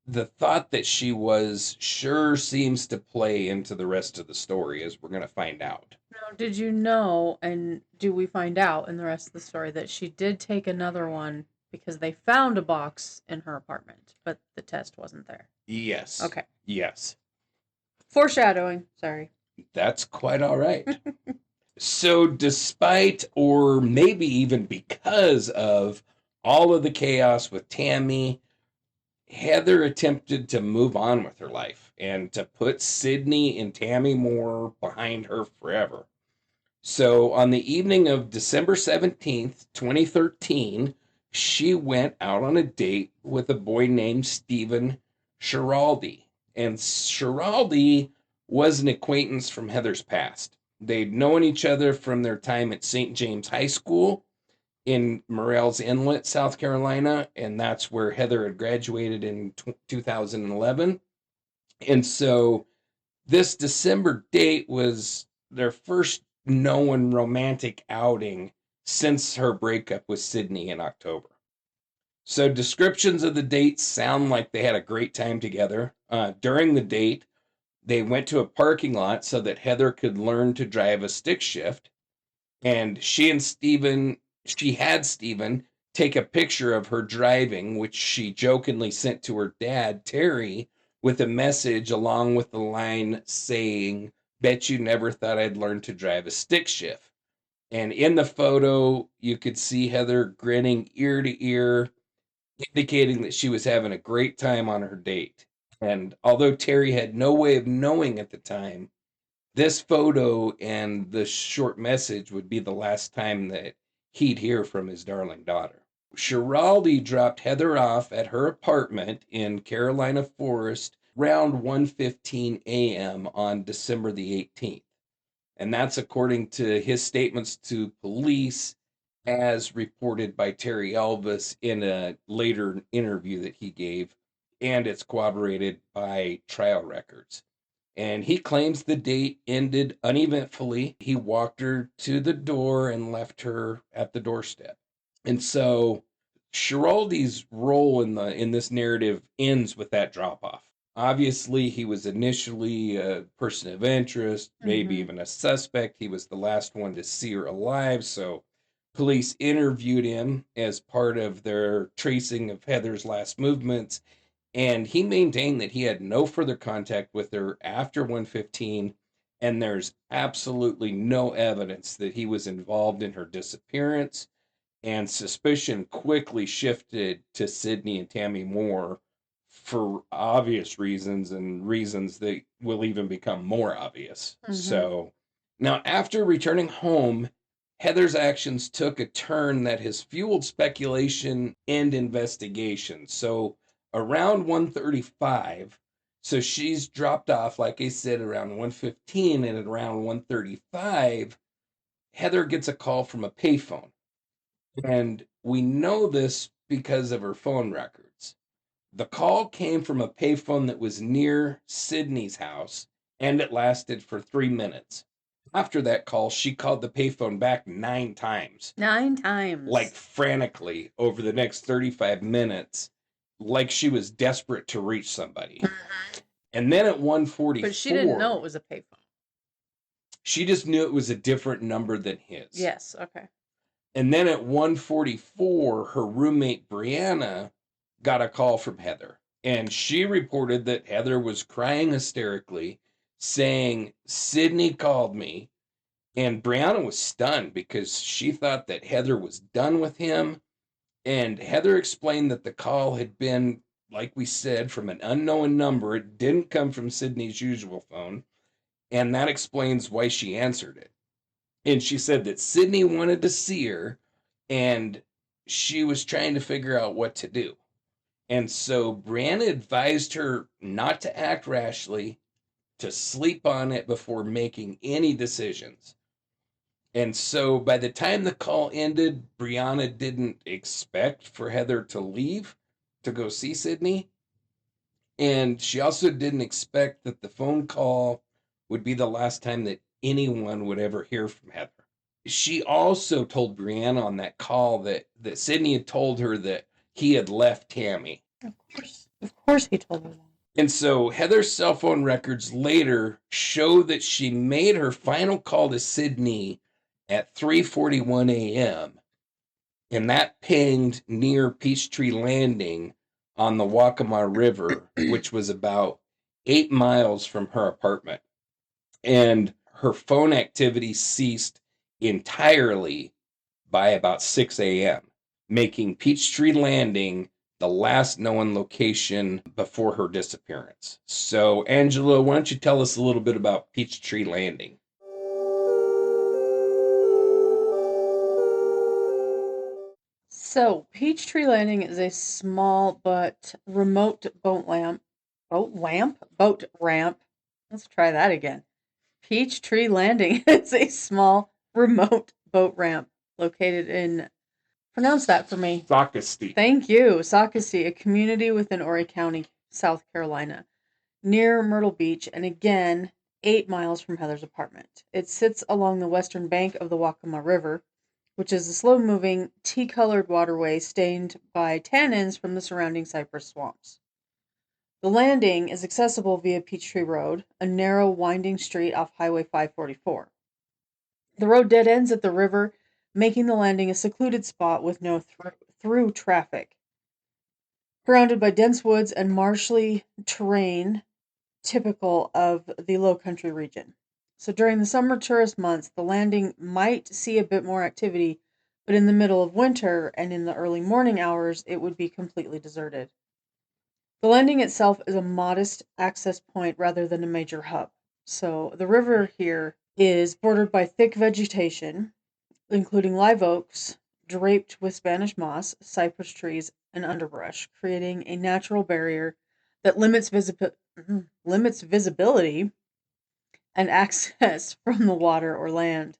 the thought that she was sure seems to play into the rest of the story, as we're going to find out. Now, did you know, and do we find out in the rest of the story, that she did take another one because they found a box in her apartment, but the test wasn't there? Yes. Okay. Yes. Foreshadowing. Sorry. That's quite all right. So despite, or maybe even because of all of the chaos with Tammy, Heather attempted to move on with her life and to put Sydney and Tammy Moore behind her forever. So on the evening of December 17th, 2013, she went out on a date with a boy named Stephen Schiraldi. And Schiraldi was an acquaintance from Heather's past. They'd known each other from their time at St. James High School in Morels Inlet, South Carolina, and that's where Heather had graduated in 2011. And so this December date was their first known romantic outing since her breakup with Sydney in October. So descriptions of the date sound like they had a great time together. During the date, they went to a parking lot so that Heather could learn to drive a stick shift. And she had Stephen take a picture of her driving, which she jokingly sent to her dad, Terry, with a message along with the line saying, "Bet you never thought I'd learn to drive a stick shift." And in the photo, you could see Heather grinning ear to ear, indicating that she was having a great time on her date. And although Terry had no way of knowing at the time, this photo and the short message would be the last time that he'd hear from his darling daughter. Schiraldi dropped Heather off at her apartment in Carolina Forest around 1:15 a.m. on December the 18th. And that's according to his statements to police as reported by Terry Elvis in a later interview that he gave, and it's corroborated by trial records. And he claims the date ended uneventfully. He walked her to the door and left her at the doorstep. And so Schiraldi's role in this narrative ends with that drop off. Obviously, he was initially a person of interest, maybe even a suspect. He was the last one to see her alive, so police interviewed him as part of their tracing of Heather's last movements, and he maintained that he had no further contact with her after 1:15, and there's absolutely no evidence that he was involved in her disappearance. And suspicion quickly shifted to Sydney and Tammy Moore for obvious reasons and reasons that will even become more obvious. So now, after returning home, Heather's actions took a turn that has fueled speculation and investigation. So around 1:35, so she's dropped off, like I said, around 1:15, and at around 1:35, Heather gets a call from a payphone. And we know this because of her phone records. The call came from a payphone that was near Sydney's house, and it lasted for 3 minutes. After that call, she called the payphone back 9 times. 9 times. Like frantically over the next 35 minutes, like she was desperate to reach somebody. And then at 1:44... But she didn't know it was a payphone. She just knew it was a different number than his. Yes, okay. And then at 1:44, her roommate Brianna got a call from Heather. And she reported that Heather was crying hysterically, saying, "Sydney called me." And Brianna was stunned because she thought that Heather was done with him. And Heather explained that the call had been, like we said, from an unknown number. It didn't come from Sydney's usual phone. And that explains why she answered it. And she said that Sydney wanted to see her, and she was trying to figure out what to do. And so Brianna advised her not to act rashly, to sleep on it before making any decisions. And so by the time the call ended, Brianna didn't expect for Heather to leave to go see Sydney. And she also didn't expect that the phone call would be the last time that anyone would ever hear from Heather. She also told Brianna on that call that Sydney had told her that he had left Tammy. Of course he told her that. And so Heather's cell phone records later show that she made her final call to Sydney at 3:41 a.m. And that pinged near Peachtree Landing on the Waccamaw River, which was about 8 miles from her apartment. And her phone activity ceased entirely by about 6 a.m., making Peachtree Landing the last known location before her disappearance. So, Angela, why don't you tell us a little bit about Peachtree Landing? So, Peachtree Landing is a small but remote boat Boat ramp. Let's try that again. Peachtree Landing is a small, remote boat ramp located in, pronounce that for me. Socastee. Thank you. Socastee, a community within Horry County, South Carolina, near Myrtle Beach, and again, 8 miles from Heather's apartment. It sits along the western bank of the Waccamaw River, which is a slow-moving, tea-colored waterway stained by tannins from the surrounding cypress swamps. The landing is accessible via Peachtree Road, a narrow, winding street off Highway 544. The road dead ends at the river, making the landing a secluded spot with no through traffic. Surrounded by dense woods and marshy terrain typical of the Low Country region. So during the summer tourist months, the landing might see a bit more activity, but in the middle of winter and in the early morning hours, it would be completely deserted. The landing itself is a modest access point rather than a major hub. So the river here is bordered by thick vegetation, including live oaks draped with Spanish moss, cypress trees, and underbrush, creating a natural barrier that limits visibility and access from the water or land.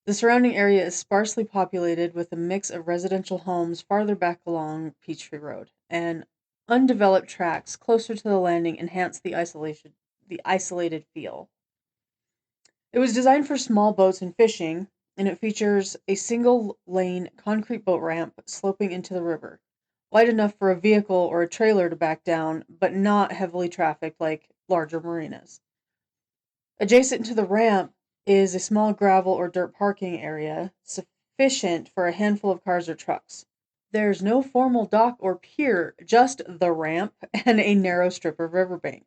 The surrounding area is sparsely populated with a mix of residential homes farther back along Peachtree Road, and undeveloped tracts closer to the landing enhance the isolated feel. It was designed for small boats and fishing, and it features a single-lane concrete boat ramp sloping into the river, wide enough for a vehicle or a trailer to back down, but not heavily trafficked like larger marinas. Adjacent to the ramp is a small gravel or dirt parking area, sufficient for a handful of cars or trucks. There's no formal dock or pier, just the ramp and a narrow strip of riverbank,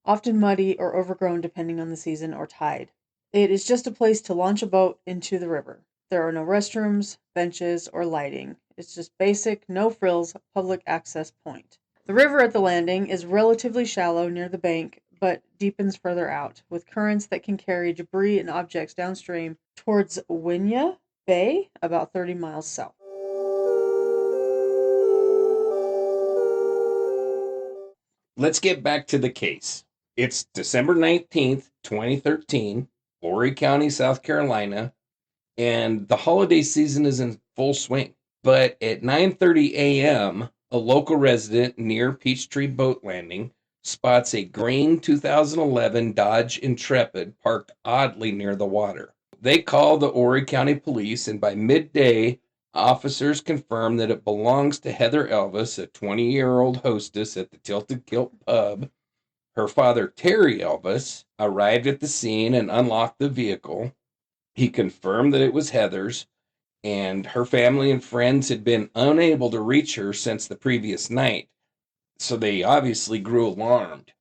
often muddy or overgrown depending on the season or tide. It is just a place to launch a boat into the river. There are no restrooms, benches, or lighting. It's just basic, no-frills, public access point. The river at the landing is relatively shallow near the bank, but deepens further out, with currents that can carry debris and objects downstream towards Winyah Bay, about 30 miles south. Let's get back to the case. It's December 19th, 2013, Horry County, South Carolina, and the holiday season is in full swing. But at 9:30 a.m., a local resident near Peachtree Boat Landing spots a green 2011 Dodge Intrepid parked oddly near the water. They call the Horry County Police, and by midday, officers confirm that it belongs to Heather Elvis, a 20-year-old hostess at the Tilted Kilt Pub. Her father, Terry Elvis, arrived at the scene and unlocked the vehicle. He confirmed that it was Heather's, and her family and friends had been unable to reach her since the previous night, so they obviously grew alarmed.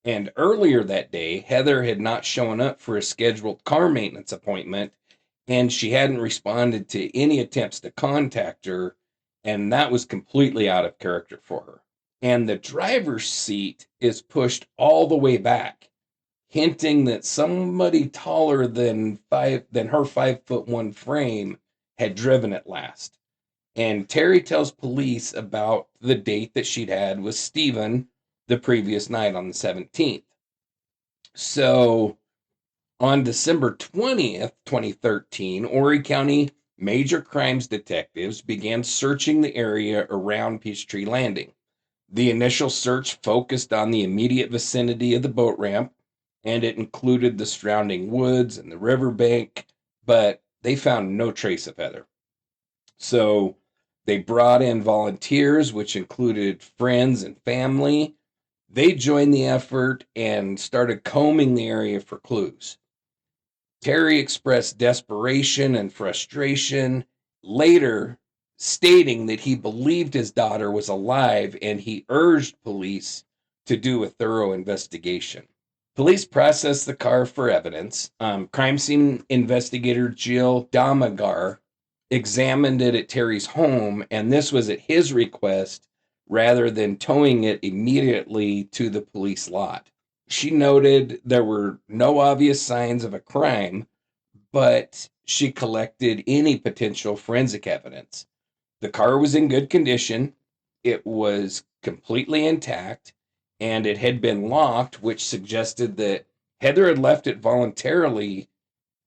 And earlier that day, Heather had not shown up for a scheduled car maintenance appointment, and she hadn't responded to any attempts to contact her, and that was completely out of character for her. And the driver's seat is pushed all the way back, hinting that somebody taller than her 5'1" frame had driven it last. And Terry tells police about the date that she'd had with Stephen the previous night on the 17th. So on December 20th, 2013, Horry County major crimes detectives began searching the area around Peachtree Landing. The initial search focused on the immediate vicinity of the boat ramp, and it included the surrounding woods and the riverbank, but they found no trace of Heather. So they brought in volunteers, which included friends and family. They joined the effort and started combing the area for clues. Terry expressed desperation and frustration, later stating that he believed his daughter was alive, and he urged police to do a thorough investigation. Police processed the car for evidence. Crime scene investigator Jill Damagar examined it at Terry's home, and this was at his request rather than towing it immediately to the police lot. She noted there were no obvious signs of a crime, but she collected any potential forensic evidence. The car was in good condition. It was completely intact, and it had been locked, which suggested that Heather had left it voluntarily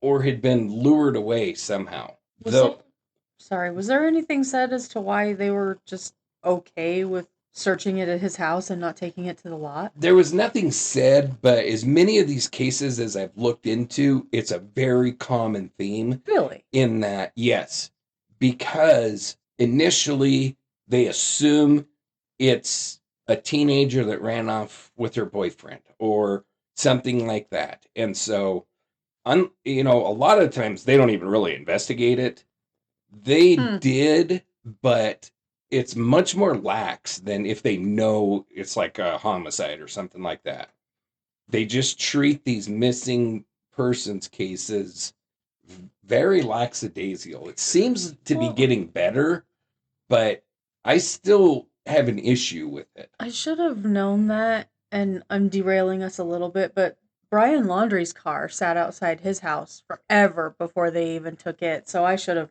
or had been lured away somehow. Was there anything said as to why they were just okay with searching it at his house and not taking it to the lot? There was nothing said, but as many of these cases as I've looked into, it's a very common theme. Really? In that, yes, because initially they assume it's a teenager that ran off with her boyfriend or something like that. And so, a lot of times they don't even really investigate it. They did, but it's much more lax than if they know it's like a homicide or something like that. They just treat these missing persons cases very lackadaisical. It seems to be getting better, but I still have an issue with it. I should have known that, and I'm derailing us a little bit, but Brian Laundrie's car sat outside his house forever before they even took it. So I should have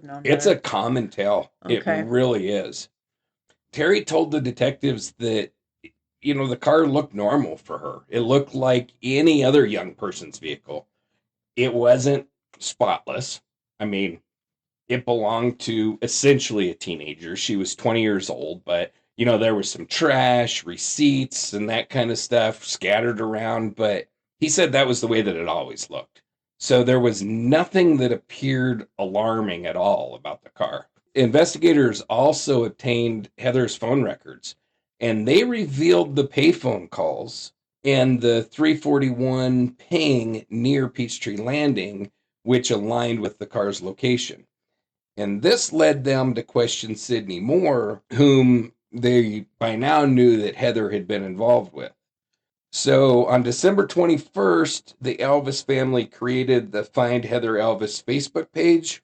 known It's better. a common tale. Okay. It really is. Terry told the detectives that the car looked normal for her. It looked like any other young person's vehicle. It wasn't spotless. I mean, it belonged to essentially a teenager. She was 20 years old, but there was some trash, receipts, and that kind of stuff scattered around. But he said that was the way that it always looked. So there was nothing that appeared alarming at all about the car. Investigators also obtained Heather's phone records, and they revealed the payphone calls and the 341 ping near Peachtree Landing, which aligned with the car's location. And this led them to question Sydney Moore, whom they by now knew that Heather had been involved with. So on December 21st, the Elvis family created the Find Heather Elvis Facebook page.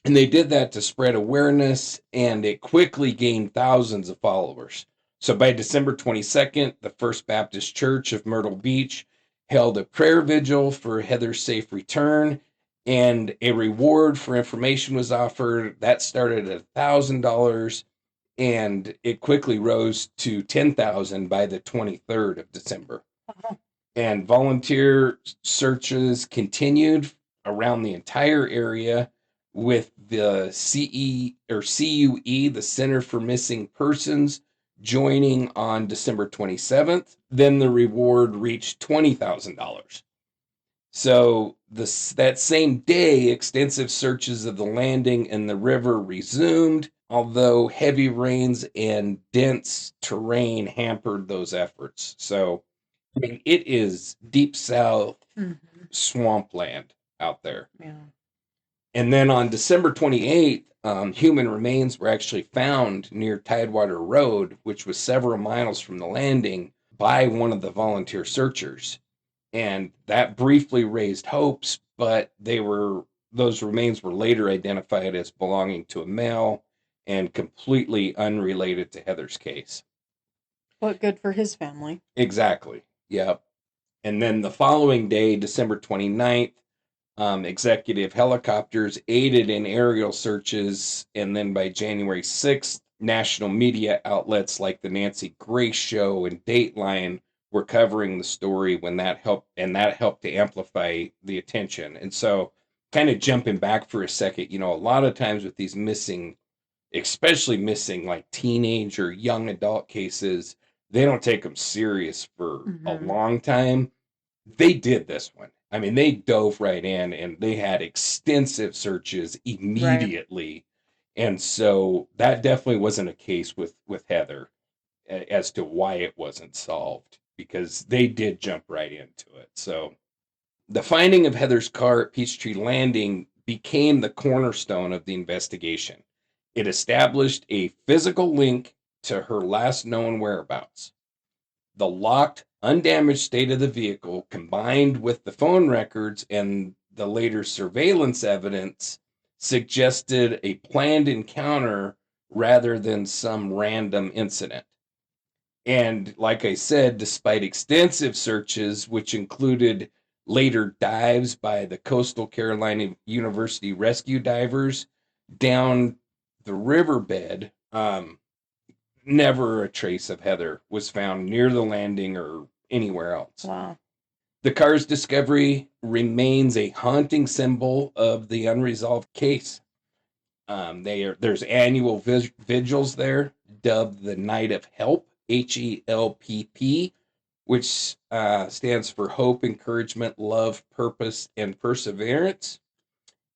And they did that to spread awareness, and it quickly gained thousands of followers. So by December 22nd, the First Baptist Church of Myrtle Beach held a prayer vigil for Heather's safe return, and a reward for information was offered. That started at $1,000, and it quickly rose to $10,000 by the 23rd of December. And volunteer searches continued around the entire area, with the CUE, the Center for Missing Persons, joining on December 27th. Then the reward reached $20,000. So that same day, extensive searches of the landing and the river resumed, although heavy rains and dense terrain hampered those efforts. So, I mean, it is deep south swampland out there. Yeah. And then on December 28th, human remains were actually found near Tidewater Road, which was several miles from the landing, by one of the volunteer searchers. And that briefly raised hopes, but those remains were later identified as belonging to a male and completely unrelated to Heather's case. But good for his family. Exactly. Yep. And then the following day, December 29th, executive helicopters aided in aerial searches. And then by January 6th, national media outlets like the Nancy Grace Show and Dateline were covering the story that helped to amplify the attention. And so, kind of jumping back for a second, a lot of times with these missing, especially missing like teenage or young adult cases, they don't take them serious for a long time. They did this one. I mean, they dove right in and they had extensive searches immediately. Right. And so that definitely wasn't a case with Heather as to why it wasn't solved, because they did jump right into it. So the finding of Heather's car at Peachtree Landing became the cornerstone of the investigation. It established a physical link to her last known whereabouts. The locked, undamaged state of the vehicle, combined with the phone records and the later surveillance evidence, suggested a planned encounter rather than some random incident. And like I said, despite extensive searches, which included later dives by the Coastal Carolina University rescue divers down the riverbed, never a trace of Heather was found near the landing or anywhere else. Wow. The car's discovery remains a haunting symbol of the unresolved case. There's annual vigils there, dubbed the Night of Help, HELPP, which stands for hope, encouragement, love, purpose, and perseverance.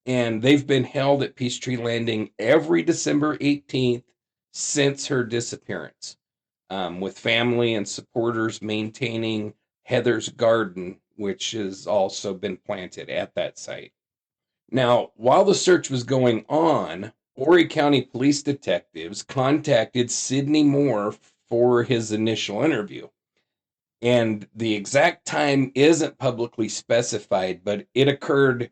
And they've been held at Peachtree Landing every December 18th since her disappearance, with family and supporters maintaining Heather's Garden, which has also been planted at that site. Now, while the search was going on, Horry County police detectives contacted Sidney Moore for his initial interview. And the exact time isn't publicly specified, but it occurred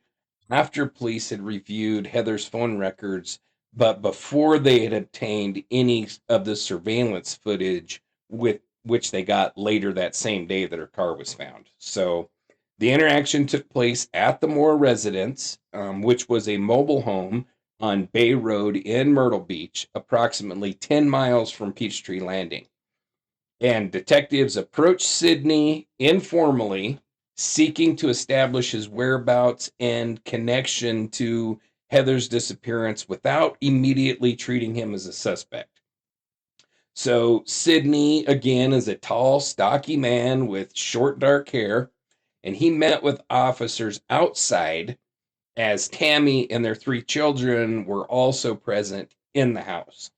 after police had reviewed Heather's phone records, but before they had obtained any of the surveillance footage with which they got later that same day that her car was found. So the interaction took place at the Moore residence, which was a mobile home on Bay Road in Myrtle Beach, approximately 10 miles from Peachtree Landing. And detectives approached Sidney informally, seeking to establish his whereabouts and connection to Heather's disappearance without immediately treating him as a suspect. So Sidney, again, is a tall, stocky man with short, dark hair, and he met with officers outside as Tammy and their 3 children were also present in the house.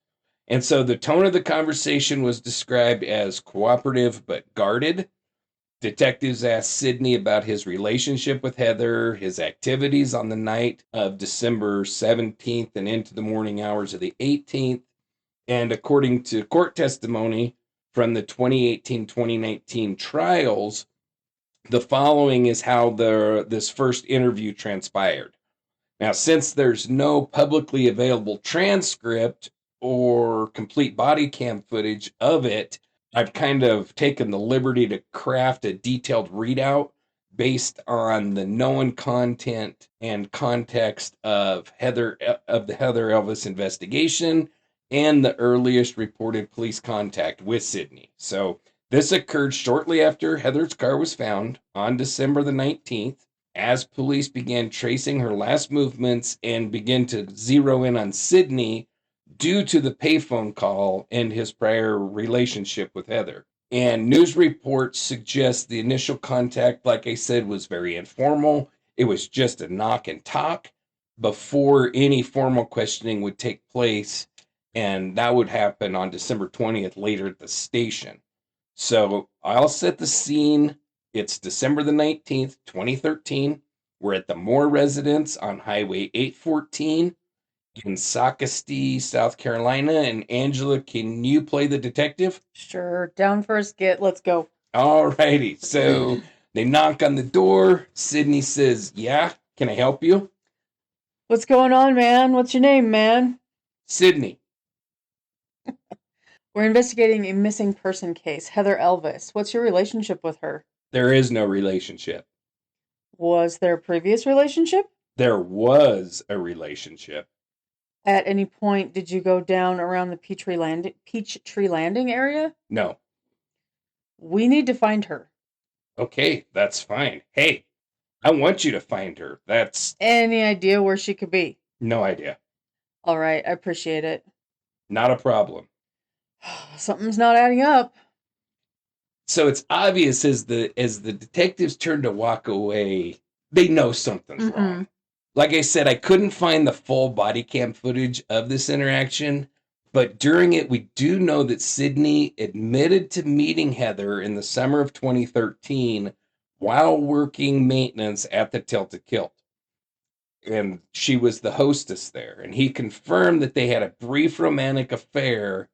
And so the tone of the conversation was described as cooperative but guarded. Detectives asked Sidney about his relationship with Heather, his activities on the night of December 17th and into the morning hours of the 18th. And according to court testimony from the 2018-2019 trials, the following is how this first interview transpired. Now, since there's no publicly available transcript or complete body cam footage of it, I've kind of taken the liberty to craft a detailed readout based on the known content and context of the Heather Elvis investigation and the earliest reported police contact with Sidney. So this occurred shortly after Heather's car was found on December the 19th. As police began tracing her last movements and began to zero in on Sidney due to the payphone call and his prior relationship with Heather. And news reports suggest the initial contact, like I said, was very informal. It was just a knock and talk before any formal questioning would take place. And that would happen on December 20th later at the station. So I'll set the scene. It's December the 19th, 2013. We're at the Moore residence on Highway 814 in Socastee, South Carolina. And Angela, can you play the detective? Sure. Down for a skit. Let's go. All righty. So they knock on the door. Sidney says, "Yeah, can I help you?" What's going on, man? What's your name, man? Sidney. We're investigating a missing person case. Heather Elvis. What's your relationship with her? There is no relationship. Was there a previous relationship? There was a relationship. At any point, did you go down around the Peachtree Landing area? No. We need to find her. Okay, that's fine. Hey, I want you to find her. That's Any idea where she could be? no idea. All right, I appreciate it. Not a problem. Something's not adding up. So it's obvious as the detectives turn to walk away, they know something's wrong. Like I said, I couldn't find the full body cam footage of this interaction, but during it, we do know that Sidney admitted to meeting Heather in the summer of 2013 while working maintenance at the Tilted Kilt. And she was the hostess there. And he confirmed that they had a brief romantic affair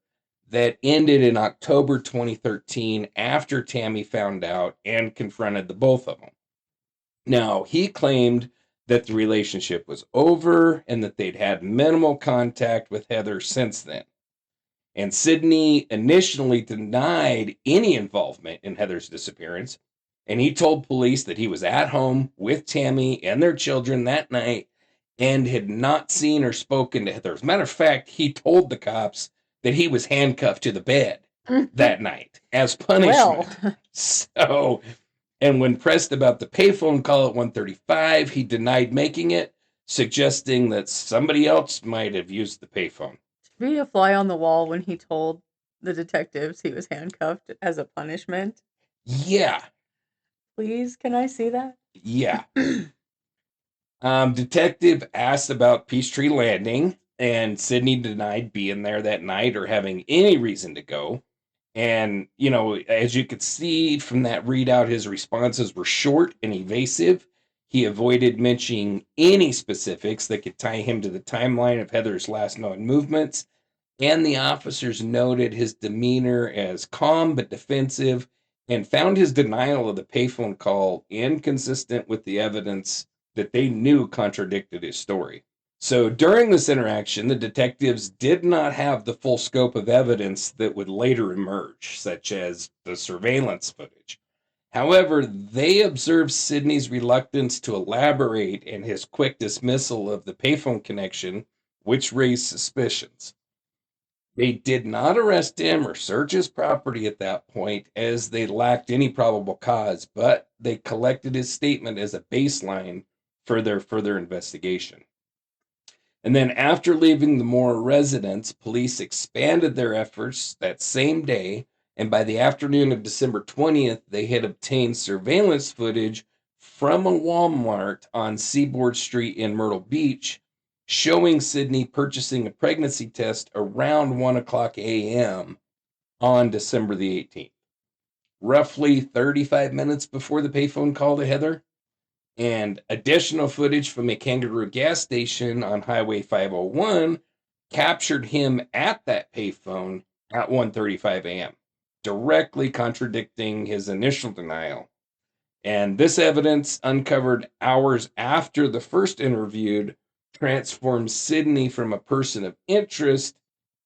that ended in October 2013 after Tammy found out and confronted the both of them. Now, he claimed that the relationship was over and that they'd had minimal contact with Heather since then. And Sidney initially denied any involvement in Heather's disappearance, and he told police that he was at home with Tammy and their children that night and had not seen or spoken to Heather. As a matter of fact, he told the cops that he was handcuffed to the bed that night as Well, punishment. So, and when pressed about the payphone call at 1:35, he denied making it, suggesting that somebody else might have used the payphone. to be a fly on the wall when he told the detectives he was handcuffed as a punishment. Yeah, Please, can I see that? yeah. Detective asked about Peachtree Landing, and Sydney denied being there that night or having any reason to go. And, as you could see from that readout, his responses were short and evasive. He avoided mentioning any specifics that could tie him to the timeline of Heather's last known movements. And the officers noted his demeanor as calm but defensive and found his denial of the payphone call inconsistent with the evidence that they knew contradicted his story. So during this interaction, the detectives did not have the full scope of evidence that would later emerge, such as the surveillance footage. However, they observed Sidney's reluctance to elaborate and his quick dismissal of the payphone connection, which raised suspicions. They did not arrest him or search his property at that point, as they lacked any probable cause, but they collected his statement as a baseline for their further investigation. And then, after leaving the Moore residence, police expanded their efforts that same day, and by the afternoon of December 20th, they had obtained surveillance footage from a Walmart on Seaboard Street in Myrtle Beach, showing Sydney purchasing a pregnancy test around 1 o'clock a.m. on December the 18th, roughly 35 minutes before the payphone call to Heather. And additional footage from a Kangaroo gas station on Highway 501 captured him at that payphone at 1:35 a.m., directly contradicting his initial denial. And this evidence, uncovered hours after the first interviewed, transformed Sydney from a person of interest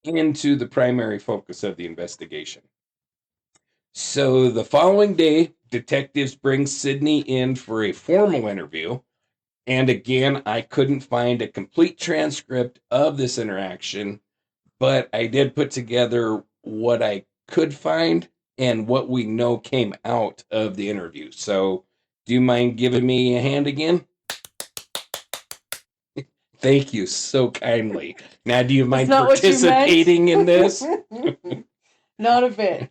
into the primary focus of the investigation. So the following day, detectives bring Sydney in for a formal interview. And again, I couldn't find a complete transcript of this interaction, but I did put together what I could find and what we know came out of the interview. So, do you mind giving me a hand again? Thank you so kindly. Now, do you mind participating in this? Not a bit.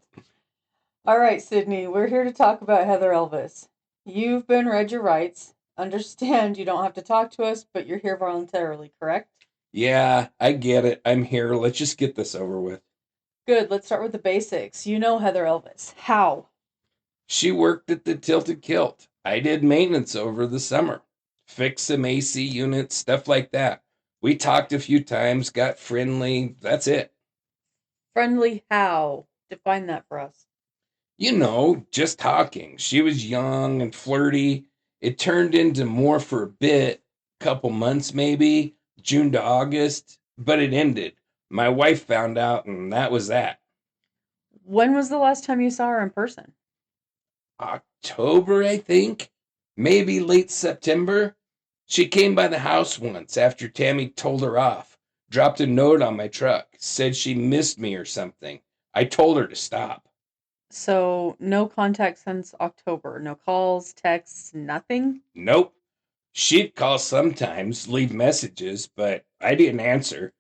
All right, Sydney, we're here to talk about Heather Elvis. You've been read your rights. Understand you don't have to talk to us, but you're here voluntarily, correct? Yeah, I get it. I'm here. Let's just get this over with. Good, let's start with the basics. You know Heather Elvis. How? She worked at the Tilted Kilt. I did maintenance over the summer. Fixed some AC units, stuff like that. We talked a few times, got friendly. That's it. Friendly how? Define that for us. Just talking. She was young and flirty. It turned into more for a bit, couple months maybe, June to August, but it ended. My wife found out, and that was that. When was the last time you saw her in person? October, I think, maybe late September. She came by the house once after Tammy told her off, dropped a note on my truck, said she missed me or something. I told her to stop. So, no contact since October. No calls, texts, nothing? Nope. She'd call sometimes, leave messages, but I didn't answer.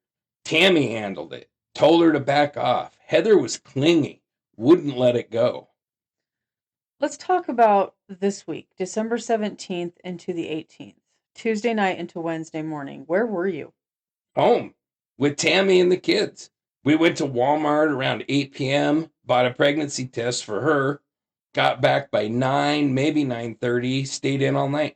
Tammy handled it, told her to back off. Heather was clingy, wouldn't let it go. Let's talk about this week, December 17th into the 18th, Tuesday night into Wednesday morning. Where were you? Home with Tammy and the kids. We went to Walmart around 8 p.m., bought a pregnancy test for her, got back by 9, maybe 9:30, stayed in all night.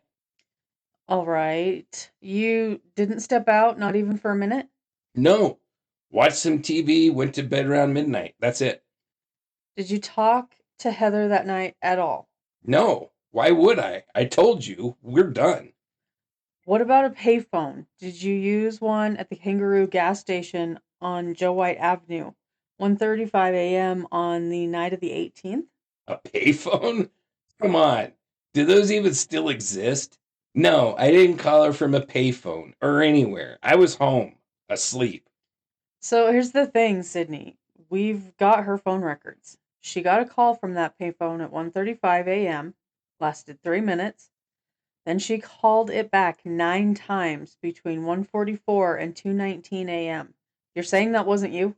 All right. You didn't step out, not even for a minute? No. Watched some TV, went to bed around midnight. That's it. Did you talk to Heather that night at all? No. Why would I? I told you, we're done. What about a payphone? Did you use one at the Kangaroo gas station on Joe White Avenue, 1:35 a.m. on the night of the 18th? A payphone? Come on. Do those even still exist? No, I didn't call her from a payphone or anywhere. I was home, asleep. So here's the thing, Sydney. We've got her phone records. She got a call from that payphone at 1:35 a.m., lasted 3 minutes. Then she called it back 9 times between 1:44 and 2:19 a.m. You're saying that wasn't you?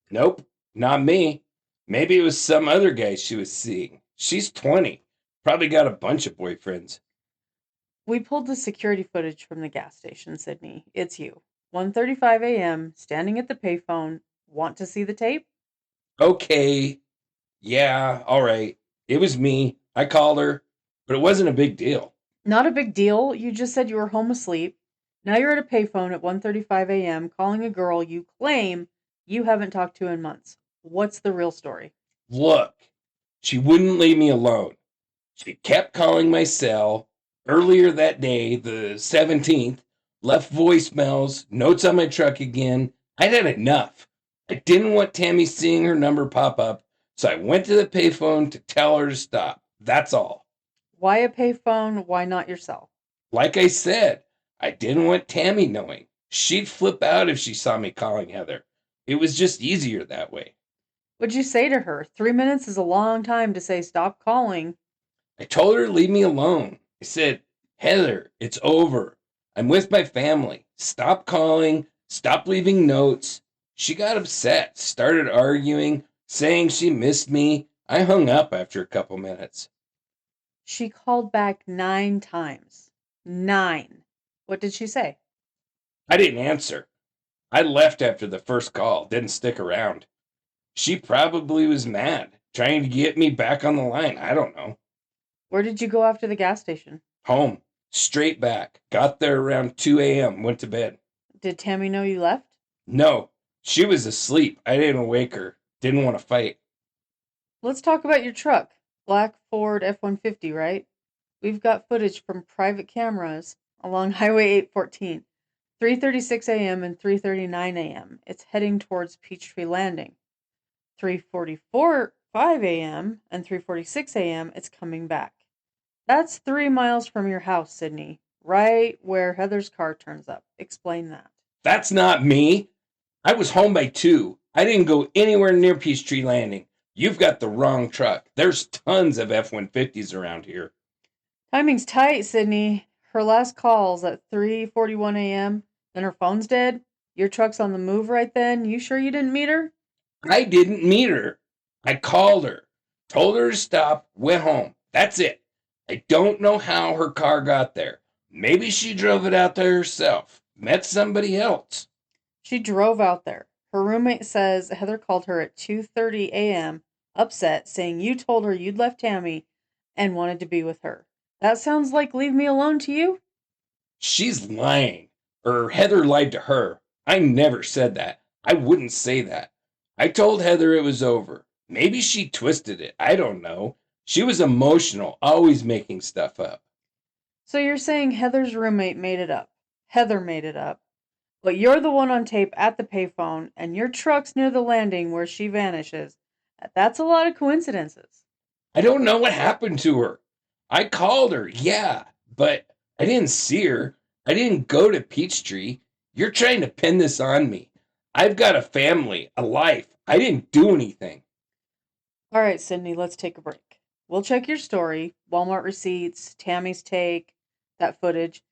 Nope, not me. Maybe it was some other guy she was seeing. She's 20. Probably got a bunch of boyfriends. We pulled the security footage from the gas station, Sydney. It's you. 1:35 a.m., standing at the payphone. Want to see the tape? Okay, yeah, all right. It was me. I called her, but it wasn't a big deal. Not a big deal. You just said you were home asleep. Now you're at a payphone at 1:35 a.m. calling a girl you claim you haven't talked to in months. What's the real story? Look, she wouldn't leave me alone. She kept calling my cell. Earlier that day, the 17th, left voicemails, notes on my truck again. I'd had enough. I didn't want Tammy seeing her number pop up, so I went to the payphone to tell her to stop. That's all. Why a payphone? Why not yourself? Like I said, I didn't want Tammy knowing. She'd flip out if she saw me calling Heather. It was just easier that way. What'd you say to her? 3 minutes is a long time to say stop calling. I told her to leave me alone. I said, Heather, it's over. I'm with my family. Stop calling. Stop leaving notes. She got upset, started arguing, saying she missed me. I hung up after a couple minutes. She called back 9 times. 9. What did she say? I didn't answer. I left after the first call, didn't stick around. She probably was mad, trying to get me back on the line. I don't know. Where did you go after the gas station? Home, straight back. Got there around 2 a.m., went to bed. Did Tammy know you left? No, she was asleep. I didn't wake her. Didn't want to fight. Let's talk about your truck. Black Ford F-150, right? We've got footage from private cameras along Highway 814. 3:36 a.m. and 3:39 a.m. It's heading towards Peachtree Landing. 3:44 5 a.m. and 3:46 a.m. it's coming back. That's 3 miles from your house, Sydney, right where Heather's car turns up. Explain that. That's not me. I was home by 2. I didn't go anywhere near Peachtree Landing. You've got the wrong truck. There's tons of F-150s around here. Timing's tight, Sydney. Her last call's at 3:41 a.m. Then her phone's dead. Your truck's on the move right then. You sure you didn't meet her? I didn't meet her. I called her, told her to stop, went home. That's it. I don't know how her car got there. Maybe she drove it out there herself. Met somebody else. She drove out there. Her roommate says Heather called her at 2:30 a.m., upset, saying you told her you'd left Tammy and wanted to be with her. That sounds like leave me alone to you? She's lying. Or Heather lied to her. I never said that. I wouldn't say that. I told Heather it was over. Maybe she twisted it. I don't know. She was emotional, always making stuff up. So you're saying Heather's roommate made it up. Heather made it up. But you're the one on tape at the payphone, and your truck's near the landing where she vanishes. That's a lot of coincidences. I don't know what happened to her. I called her, yeah, but I didn't see her. I didn't go to Peachtree. You're trying to pin this on me. I've got a family, a life. I didn't do anything. All right, Sydney, let's take a break. We'll check your story, Walmart receipts, Tammy's take, that footage.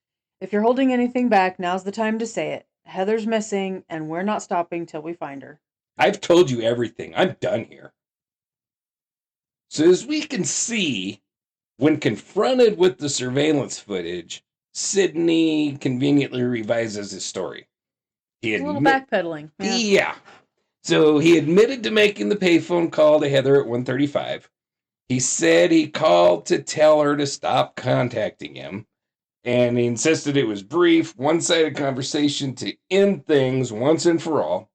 If you're holding anything back, now's the time to say it. Heather's missing, and we're not stopping till we find her. I've told you everything. I'm done here. So, as we can see, when confronted with the surveillance footage, Sidney conveniently revises his story. He A little admit, backpedaling. yeah. So he admitted to making the payphone call to Heather at 1:35. He said he called to tell her to stop contacting him, and he insisted it was brief, one-sided conversation to end things once and for all.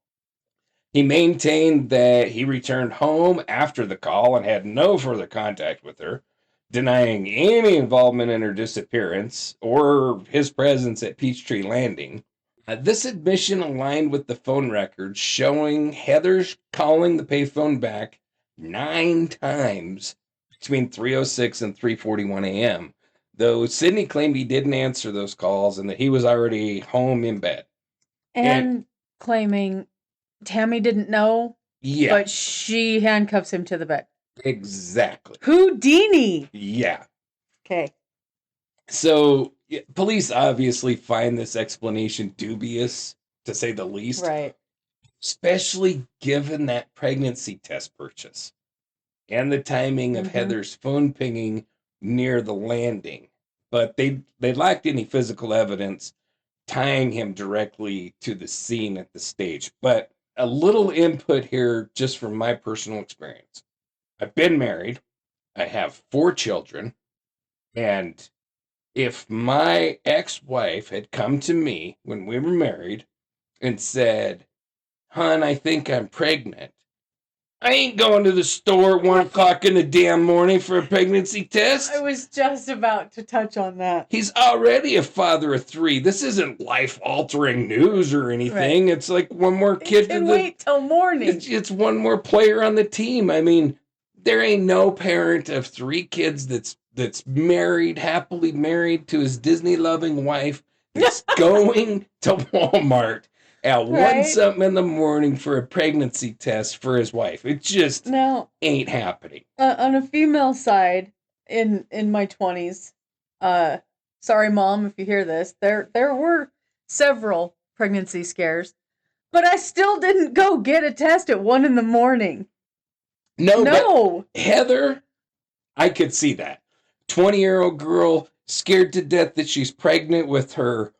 He maintained that he returned home after the call and had no further contact with her, denying any involvement in her disappearance or his presence at Peachtree Landing. This admission aligned with the phone records showing Heather's calling the payphone back 9 times between 3:06 and 3:41 a.m., though Sidney claimed he didn't answer those calls and that he was already home in bed. And claiming Tammy didn't know, Yeah, but she handcuffs him to the bed. exactly. Houdini. Yeah. Okay. So police obviously find this explanation dubious, to say the least, Right. especially given that pregnancy test purchase and the timing of Mm-hmm. Heather's phone pinging near the landing. But they lacked any physical evidence tying him directly to the scene at the stage. But a little input here just from my personal experience. I've been married, I have 4 children, and if my ex-wife had come to me when we were married and said, "Hon, I think I'm pregnant," I ain't going to the store at 1 o'clock in the damn morning for a pregnancy test. I was just about to touch on that. He's already a father of 3. This isn't life-altering news or anything. Right. It's like one more It kid to can the. wait till morning. It's one more player on the team. I mean, there ain't no parent of 3 kids that's married, happily married to his Disney-loving wife, that's going to Walmart at one Right. something in the morning for a pregnancy test for his wife. It just Now, ain't happening. on a female side, in my 20s, uh, sorry, mom, if you hear this, there were several pregnancy scares, but I still didn't go get a test at 1 in the morning. No, No. but Heather, I could see that. 20-year-old girl scared to death that she's pregnant with her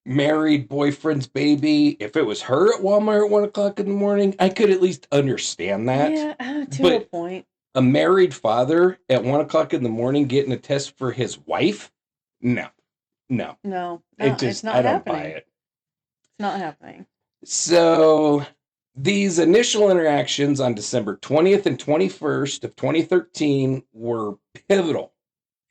married boyfriend's baby. If it was her at Walmart at 1 o'clock in the morning, I could at least understand that. Yeah, to a But point. a married father at 1 o'clock in the morning getting a test for his wife? No. No, it's not I don't buy happening. it. It's not happening. So these initial interactions on December 20th and 21st of 2013 were pivotal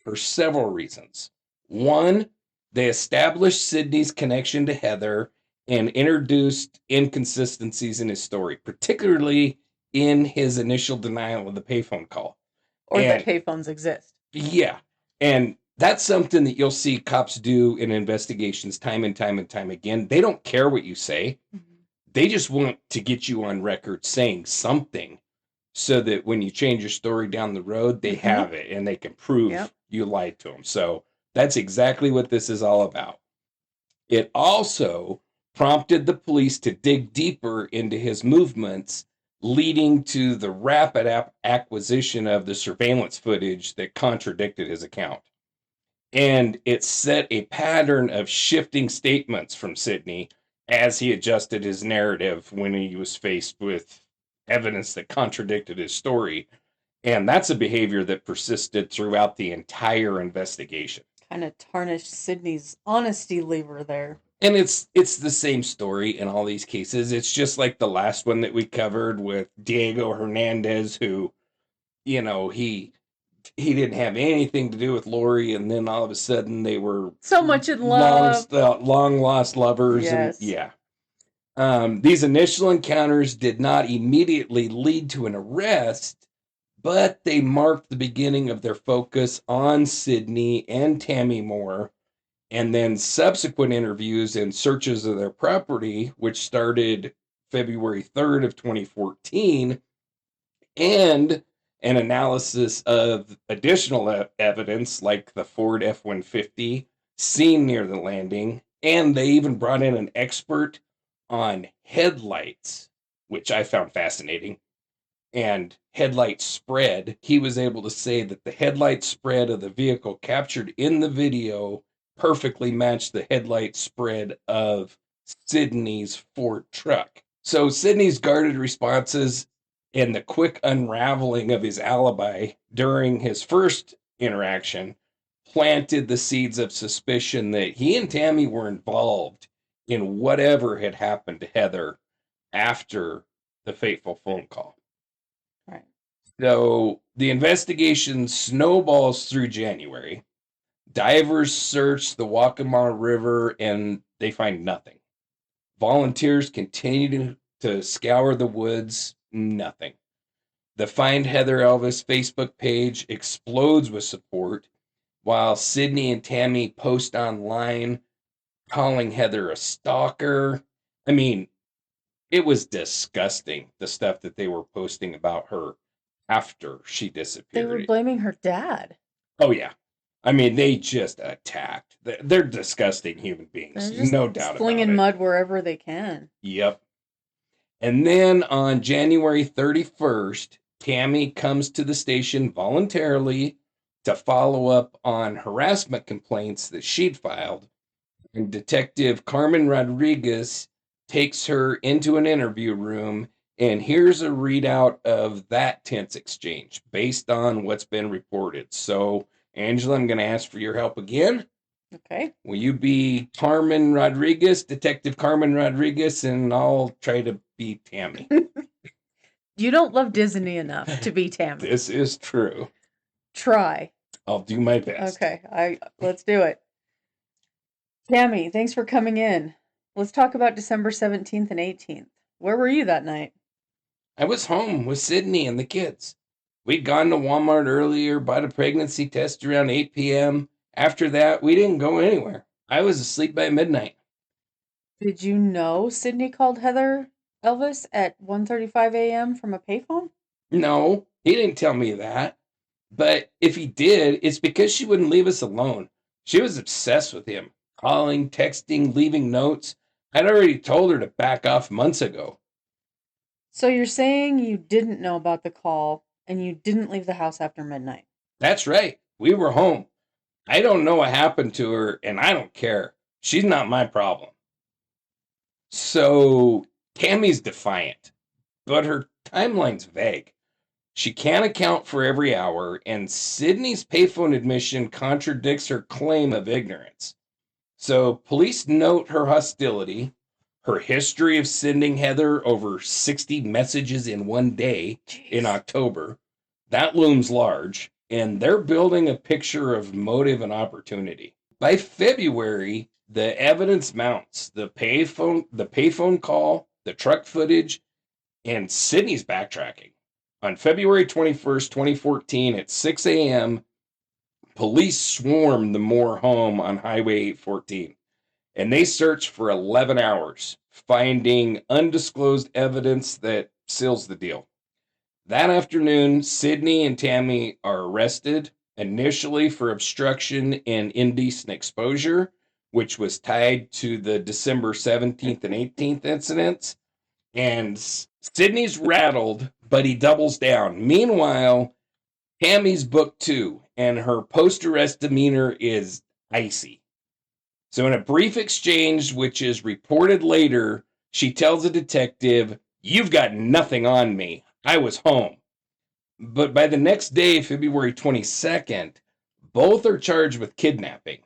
for several reasons. One, they established Sidney's connection to Heather and introduced inconsistencies in his story, particularly in his initial denial of the payphone call. Or that payphones exist. Yeah. And that's something that you'll see cops do in investigations time and time and time again. They don't care what you say. Mm-hmm. They just want to get you on record saying something so that when you change your story down the road, they have it and they can prove you lied to them. So that's exactly what this is all about. It also prompted the police to dig deeper into his movements, leading to the rapid acquisition of the surveillance footage that contradicted his account. And it set a pattern of shifting statements from Sidney as he adjusted his narrative when he was faced with evidence that contradicted his story. And that's a behavior that persisted throughout the entire investigation. Kind of tarnished Sidney's honesty lever there. And it's the same story in all these cases. It's just like the last one that we covered with Diego Hernandez, who, he didn't have anything to do with Lori, and then all of a sudden they were so much in love, long lost lovers. Yes. And yeah, these initial encounters did not immediately lead to an arrest, but they marked the beginning of their focus on Sidney and Tammy Moore, and then subsequent interviews and searches of their property, which started February 3rd of 2014, and an analysis of additional evidence like the Ford F-150 seen near the landing. And they even brought in an expert on headlights, which I found fascinating, and headlight spread. He was able to say that the headlight spread of the vehicle captured in the video perfectly matched the headlight spread of Sidney's Ford truck. So Sidney's guarded responses and the quick unraveling of his alibi during his first interaction planted the seeds of suspicion that he and Tammy were involved in whatever had happened to Heather after the fateful phone call. Right. So the investigation snowballs through January. Divers search the Waccamaw River and they find nothing. Volunteers continue to scour the woods, nothing. The Find Heather Elvis Facebook page explodes with support, while Sidney and Tammy post online calling Heather a stalker. I mean, It was disgusting, the stuff that they were posting about her after she They were disappeared. blaming her dad. Oh, yeah. I mean, they just attacked. They're disgusting human They're beings, just no doubt about slinging it. mud wherever they can. Yep. And then on January 31st, Tammy comes to the station voluntarily to follow up on harassment complaints that she'd filed. And Detective Carmen Rodriguez takes her into an interview room, and here's a readout of that tense exchange based on what's been reported. So, Angela, I'm going to ask for your help again. Okay. Will you be Carmen Rodriguez, Detective Carmen Rodriguez, and I'll try to be Tammy? You don't love Disney enough to be Tammy. This is true. Try. I'll do my best. Okay, let's do it. Tammy, thanks for coming in. Let's talk about December 17th and 18th. Where were you that night? I was home with Sydney and the kids. We'd gone to Walmart earlier, bought a pregnancy test around 8 p.m. After that, we didn't go anywhere. I was asleep by midnight. Did you know Sydney called Heather Elvis at 1:35 a.m. from a payphone? No, he didn't tell me that. But if he did, it's because she wouldn't leave us alone. She was obsessed with him, calling, texting, leaving notes. I'd already told her to back off months ago. So you're saying you didn't know about the call and you didn't leave the house after midnight? That's right. We were home. I don't know what happened to her, and I don't care. She's not my problem. So Tammy's defiant, but her timeline's vague. She can't account for every hour, and Sydney's payphone admission contradicts her claim of ignorance. So police note her hostility, her history of sending Heather over 60 messages in one day in Jeez. October. That looms large, and they're building a picture of motive and opportunity. By February, the evidence mounts. The payphone call, the truck footage, and Sydney's backtracking. On February 21st, 2014, at 6 a.m., police swarmed the Moore home on Highway 814, and they searched for 11 hours, finding undisclosed evidence that seals the deal. That afternoon, Sydney and Tammy are arrested, initially for obstruction and indecent exposure, which was tied to the December 17th and 18th incidents. And Sydney's rattled, but he doubles down. Meanwhile, Tammy's booked too, and her post arrest demeanor is icy. So, in a brief exchange, which is reported later, she tells a detective, "You've got nothing on me. I was home." But by the next day, February 22nd, both are charged with kidnapping.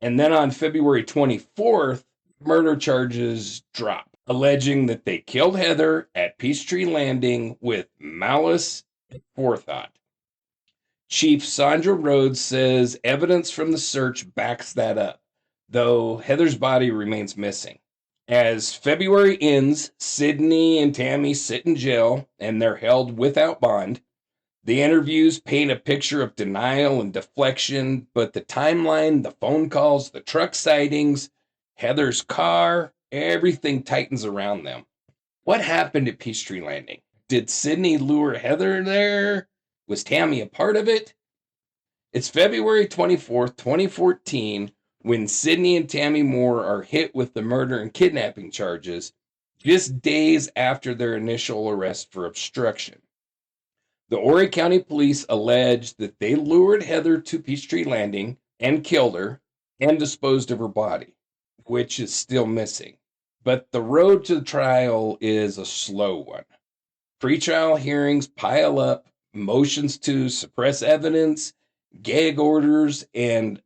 And then on February 24th, murder charges drop, alleging that they killed Heather at Peachtree Landing with malice and forethought. Chief Sandra Rhodes says evidence from the search backs that up, though Heather's body remains missing. As February ends, Sydney and Tammy sit in jail and they're held without bond. The interviews paint a picture of denial and deflection, but the timeline, the phone calls, the truck sightings, Heather's car, everything tightens around them. What happened at Peachtree Landing? Did Sydney lure Heather there? Was Tammy a part of it? It's February 24th, 2014, when Sydney and Tammy Moore are hit with the murder and kidnapping charges, just days after their initial arrest for obstruction. The Horry County Police allege that they lured Heather to Peachtree Landing and killed her and disposed of her body, which is still missing. But the road to the trial is a slow one. Pretrial hearings pile up, motions to suppress evidence, gag orders, and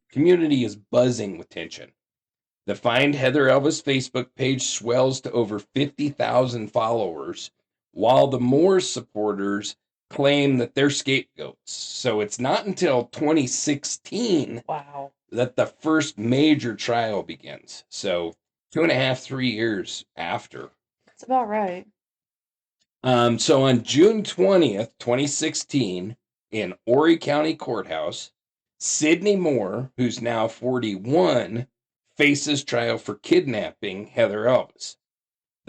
community is buzzing with tension. The Find Heather Elvis Facebook page swells to over 50,000 followers, while the Moore supporters claim that they're scapegoats. So it's not until 2016 Wow. that the first major trial begins. So 2.5, 3 years after. That's about right. So on June 20th, 2016, in Horry County Courthouse, Sydney Moore, who's now 41, faces trial for kidnapping Heather Elvis.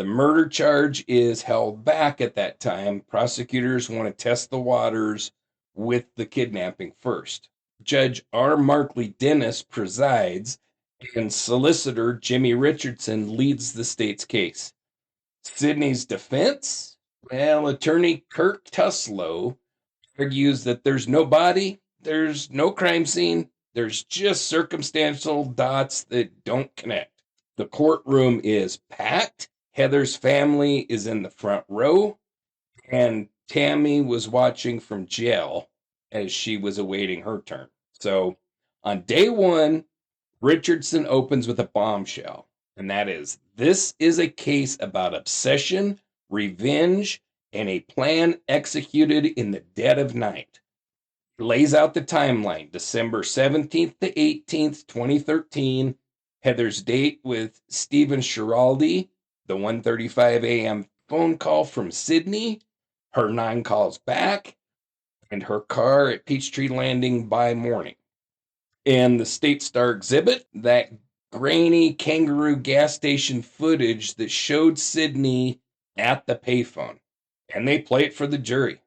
The murder charge is held back at that time. Prosecutors want to test the waters with the kidnapping first. Judge R. Markley Dennis presides, and solicitor Jimmy Richardson leads the state's case. Sidney's defense? Well, attorney Kirk Tuslow argues that there's no body, there's no crime scene, there's just circumstantial dots that don't connect. The courtroom is packed. Heather's family is in the front row, and Tammy was watching from jail as she was awaiting her turn. So on day one, Richardson opens with a bombshell, and that is, this is a case about obsession, revenge, and a plan executed in the dead of night. He lays out the timeline, December 17th to 18th, 2013, Heather's date with Stephen Schiraldi, the 1:35 a.m. phone call from Sydney, her 9 calls back, and her car at Peachtree Landing by morning. And the State Star exhibit, that grainy kangaroo gas station footage that showed Sydney at the payphone. And they play it for the jury.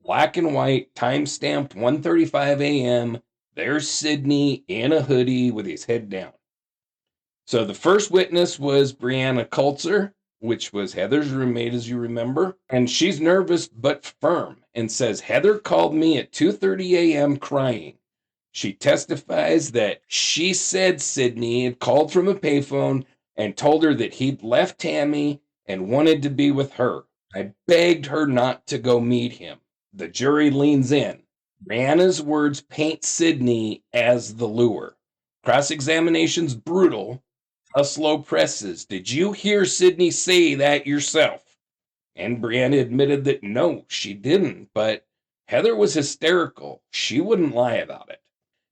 Black and white, time-stamped 1:35 a.m. There's Sydney in a hoodie with his head down. So the first witness was Brianna Kulzer, which was Heather's roommate, as you remember. And she's nervous but firm and says, Heather called me at 2:30 a.m. crying. She testifies that she said Sydney had called from a payphone and told her that he'd left Tammy and wanted to be with her. I begged her not to go meet him. The jury leans in. Brianna's words paint Sydney as the lure. Cross-examination's brutal. Tuslow presses. Did you hear Sydney say that yourself? And Brianna admitted that no, she didn't, but Heather was hysterical. She wouldn't lie about it.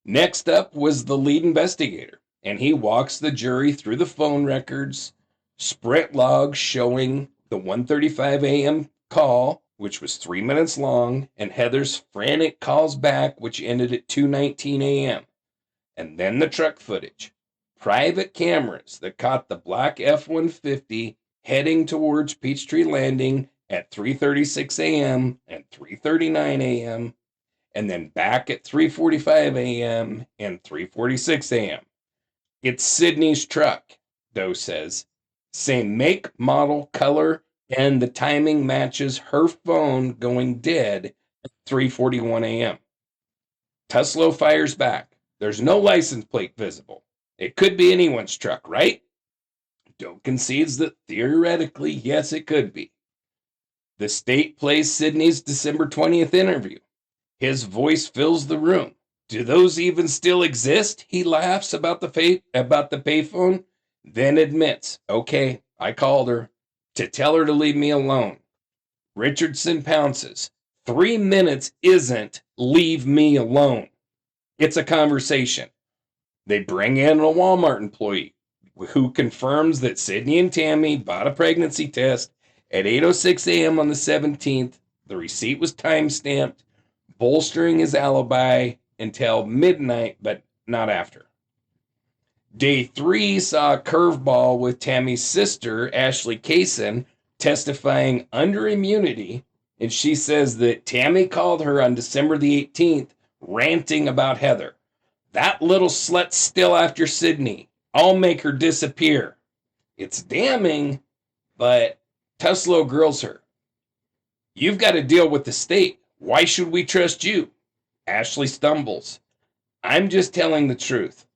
Next up was the lead investigator, and he walks the jury through the phone records, sprint logs showing the 1:35 a.m. call, which was 3 minutes long, and Heather's frantic calls back, which ended at 2:19 a.m. And then the truck footage. Private cameras that caught the black F-150 heading towards Peachtree Landing at 3:36 a.m. and 3:39 a.m., and then back at 3:45 a.m. and 3:46 a.m. It's Sydney's truck, Doe says. Same make, model, color, and the timing matches her phone going dead at 3:41 a.m. Tuslow fires back. There's no license plate visible. It could be anyone's truck, right? Doe concedes that theoretically, yes, it could be. The state plays Sydney's December 20th interview. His voice fills the room. Do those even still exist? He laughs about the payphone, then admits, okay, I called her to tell her to leave me alone. Richardson pounces. 3 minutes isn't leave me alone. It's a conversation. They bring in a Walmart employee who confirms that Sydney and Tammy bought a pregnancy test at 8:06 a.m. on the 17th. The receipt was time-stamped, bolstering his alibi until midnight, but not after. Day 3 saw a curveball with Tammy's sister, Ashley Kaysen, testifying under immunity, and she says that Tammy called her on December the 18th, ranting about Heather. That little slut's still after Sydney. I'll make her disappear. It's damning, but Tuslow grills her. You've got to deal with the state. Why should we trust you? Ashley stumbles. I'm just telling the truth.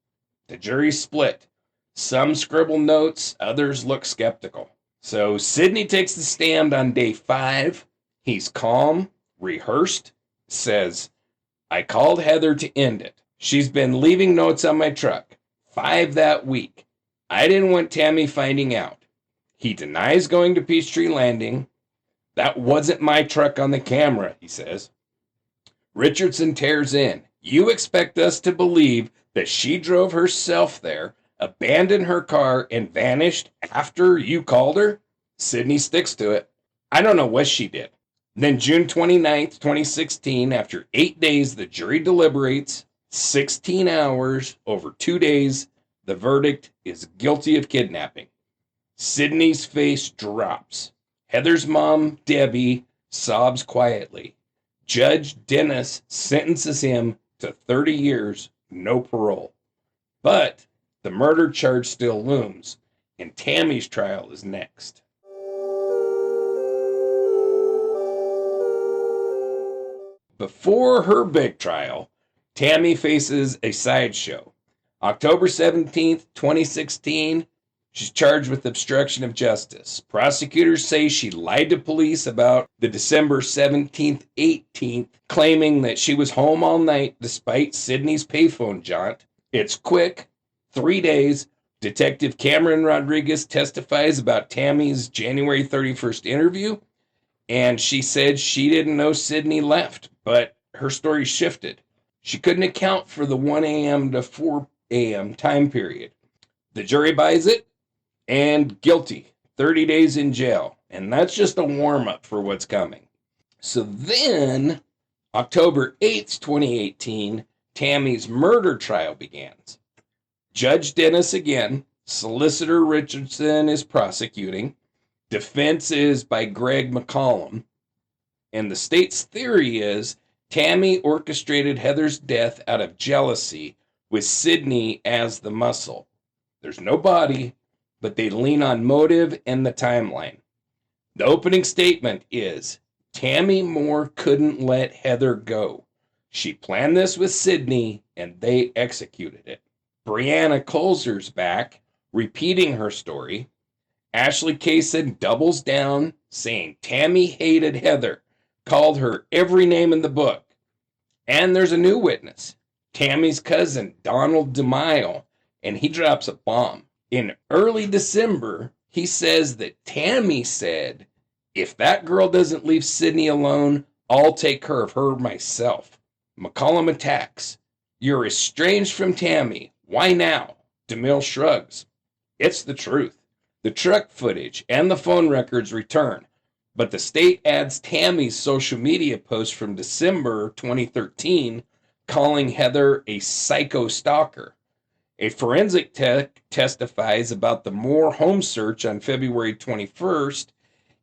The jury's split. Some scribble notes, others look skeptical. So Sydney takes the stand on day 5. He's calm, rehearsed, says, I called Heather to end it. She's been leaving notes on my truck. 5 that week. I didn't want Tammy finding out. He denies going to Peachtree Landing. That wasn't my truck on the camera, he says. Richardson tears in. You expect us to believe that she drove herself there, abandoned her car, and vanished after you called her? Sydney sticks to it. I don't know what she did. Then June 29th, 2016, after 8 days, the jury deliberates. 16 hours over 2 days. The verdict is guilty of kidnapping. Sydney's face drops. Heather's mom, Debbie, sobs quietly. Judge Dennis sentences him to 30 years, no parole. But the murder charge still looms, and Tammy's trial is next. Before her big trial, Tammy faces a sideshow. October 17th, 2016, she's charged with obstruction of justice. Prosecutors say she lied to police about the December 17th, 18th, claiming that she was home all night despite Sydney's payphone jaunt. It's quick, 3 days. Detective Cameron Rodriguez testifies about Tammy's January 31st interview, and she said she didn't know Sydney left, but her story shifted. She couldn't account for the 1 a.m. to 4 a.m. time period. The jury buys it, and guilty, 30 days in jail. And that's just a warm-up for what's coming. So then, October 8th, 2018, Tammy's murder trial begins. Judge Dennis again, Solicitor Richardson is prosecuting. Defense is by Greg McCollum. And the state's theory is Tammy orchestrated Heather's death out of jealousy with Sydney as the muscle. There's no body, but they lean on motive and the timeline. The opening statement is, Tammy Moore couldn't let Heather go. She planned this with Sydney, and they executed it. Brianna Colzer's back, repeating her story. Ashley Kaysen doubles down, saying Tammy hated Heather, called her every name in the book. And there's a new witness, Tammy's cousin, Donald DeMille, and he drops a bomb. In early December, he says that Tammy said, if that girl doesn't leave Sydney alone, I'll take care of her myself. McCollum attacks. You're estranged from Tammy. Why now? DeMille shrugs. It's the truth. The truck footage and the phone records return, but the state adds Tammy's social media post from December 2013 calling Heather a psycho stalker. A forensic tech testifies about the Moore home search on February 21st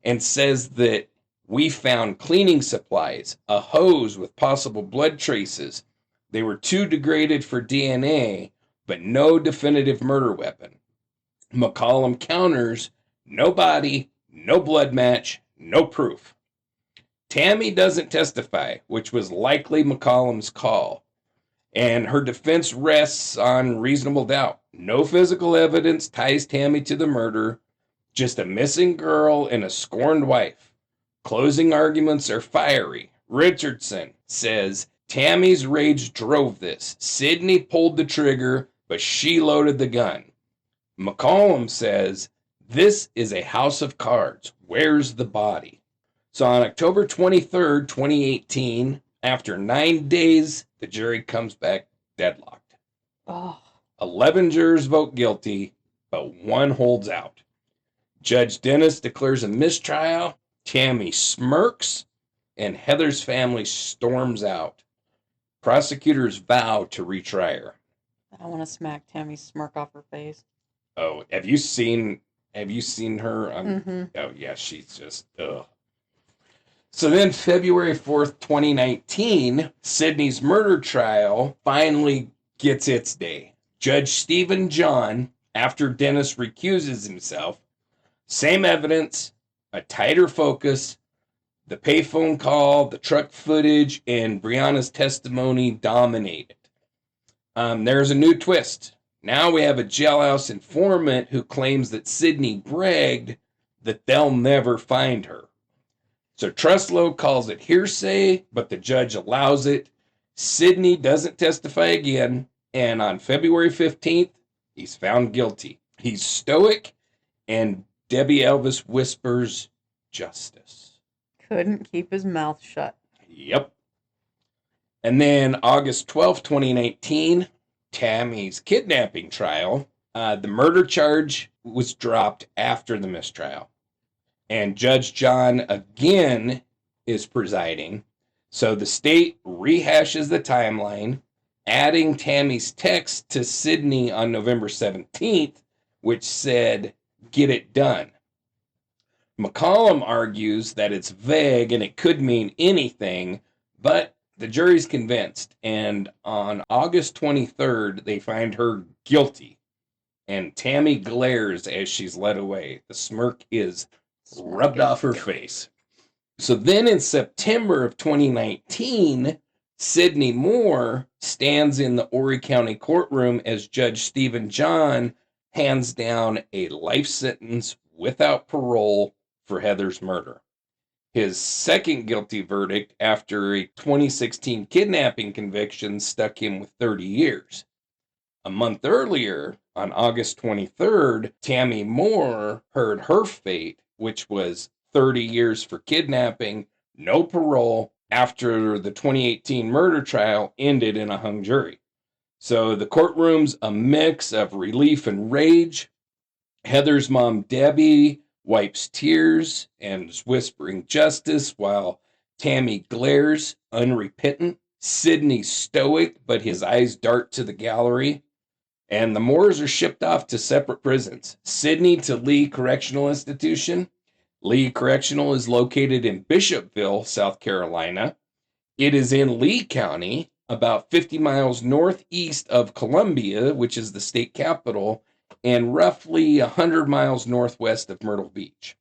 and says that we found cleaning supplies, a hose with possible blood traces. They were too degraded for DNA, but no definitive murder weapon. McCollum counters, no body, no blood match, no proof. Tammy doesn't testify, which was likely McCollum's call, and her defense rests on reasonable doubt. No physical evidence ties Tammy to the murder, just a missing girl and a scorned wife. Closing arguments are fiery. Richardson says Tammy's rage drove this. Sydney pulled the trigger, but she loaded the gun. McCollum says, this is a house of cards. Where's the body? So on October 23rd, 2018, after 9 days, the jury comes back deadlocked. 11 jurors vote guilty, but 1 holds out. Judge Dennis declares a mistrial. Tammy smirks, and Heather's family storms out. Prosecutors vow to retry her. I want to smack Tammy's smirk off her face. Oh, have you seen her? Mm-hmm. Oh, yeah, she's just, ugh. So then February 4th, 2019, Sydney's murder trial finally gets its day. Judge Stephen John, after Dennis recuses himself, same evidence, a tighter focus, the payphone call, the truck footage, and Brianna's testimony dominated. There's a new twist. Now we have a jailhouse informant who claims that Sydney bragged that they'll never find her. So Truslow calls it hearsay, but the judge allows it. Sydney doesn't testify again, and on February 15th, he's found guilty. He's stoic, and Debbie Elvis whispers justice. Couldn't keep his mouth shut. Yep. And then August 12th, 2019, Tammy's kidnapping trial. The murder charge was dropped after the mistrial. And Judge John again is presiding. So the state rehashes the timeline, adding Tammy's text to Sydney on November 17th, which said, get it done. McCollum argues that it's vague and it could mean anything, but the jury's convinced. And on August 23rd, they find her guilty. And Tammy glares as she's led away. The smirk is rubbed off her face. So then in September of 2019, Sydney Moore stands in the Horry County courtroom as Judge Stephen John hands down a life sentence without parole for Heather's murder. His second guilty verdict after a 2016 kidnapping conviction stuck him with 30 years. A month earlier, on August 23rd, Tammy Moore heard her fate, which was 30 years for kidnapping, no parole, after the 2018 murder trial ended in a hung jury. So the courtroom's a mix of relief and rage. Heather's mom, Debbie, wipes tears and is whispering justice while Tammy glares, unrepentant. Sydney's stoic, but his eyes dart to the gallery. And the Moores are shipped off to separate prisons. Sydney to Lee Correctional Institution. Lee Correctional is located in Bishopville, South Carolina. It is in Lee County, about 50 miles northeast of Columbia, which is the state capital, and roughly 100 miles northwest of Myrtle Beach.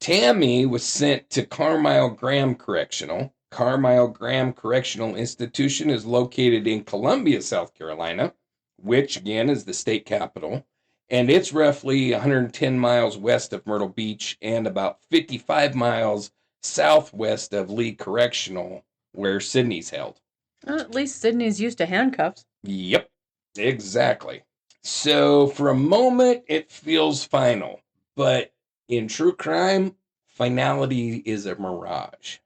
Tammy was sent to Carmile Graham Correctional. Carmile Graham Correctional Institution is located in Columbia, South Carolina, which again is the state capital, and it's roughly 110 miles west of Myrtle Beach and about 55 miles southwest of Lee Correctional, where Sydney's held. At least Sydney's used to handcuffs. Yep, exactly. So for a moment, it feels final, but in true crime, finality is a mirage.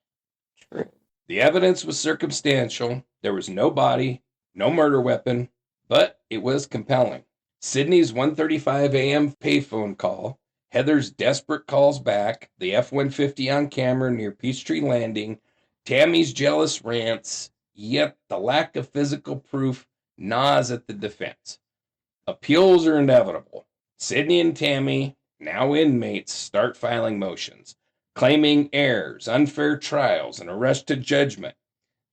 True. The evidence was circumstantial. There was no body, no murder weapon, but it was compelling. Sydney's 1:35 a.m. payphone call, Heather's desperate calls back, the F-150 on camera near Peachtree Landing, Tammy's jealous rants, yet the lack of physical proof gnaws at the defense. Appeals are inevitable. Sydney and Tammy, now inmates, start filing motions, claiming errors, unfair trials, and a rush to judgment.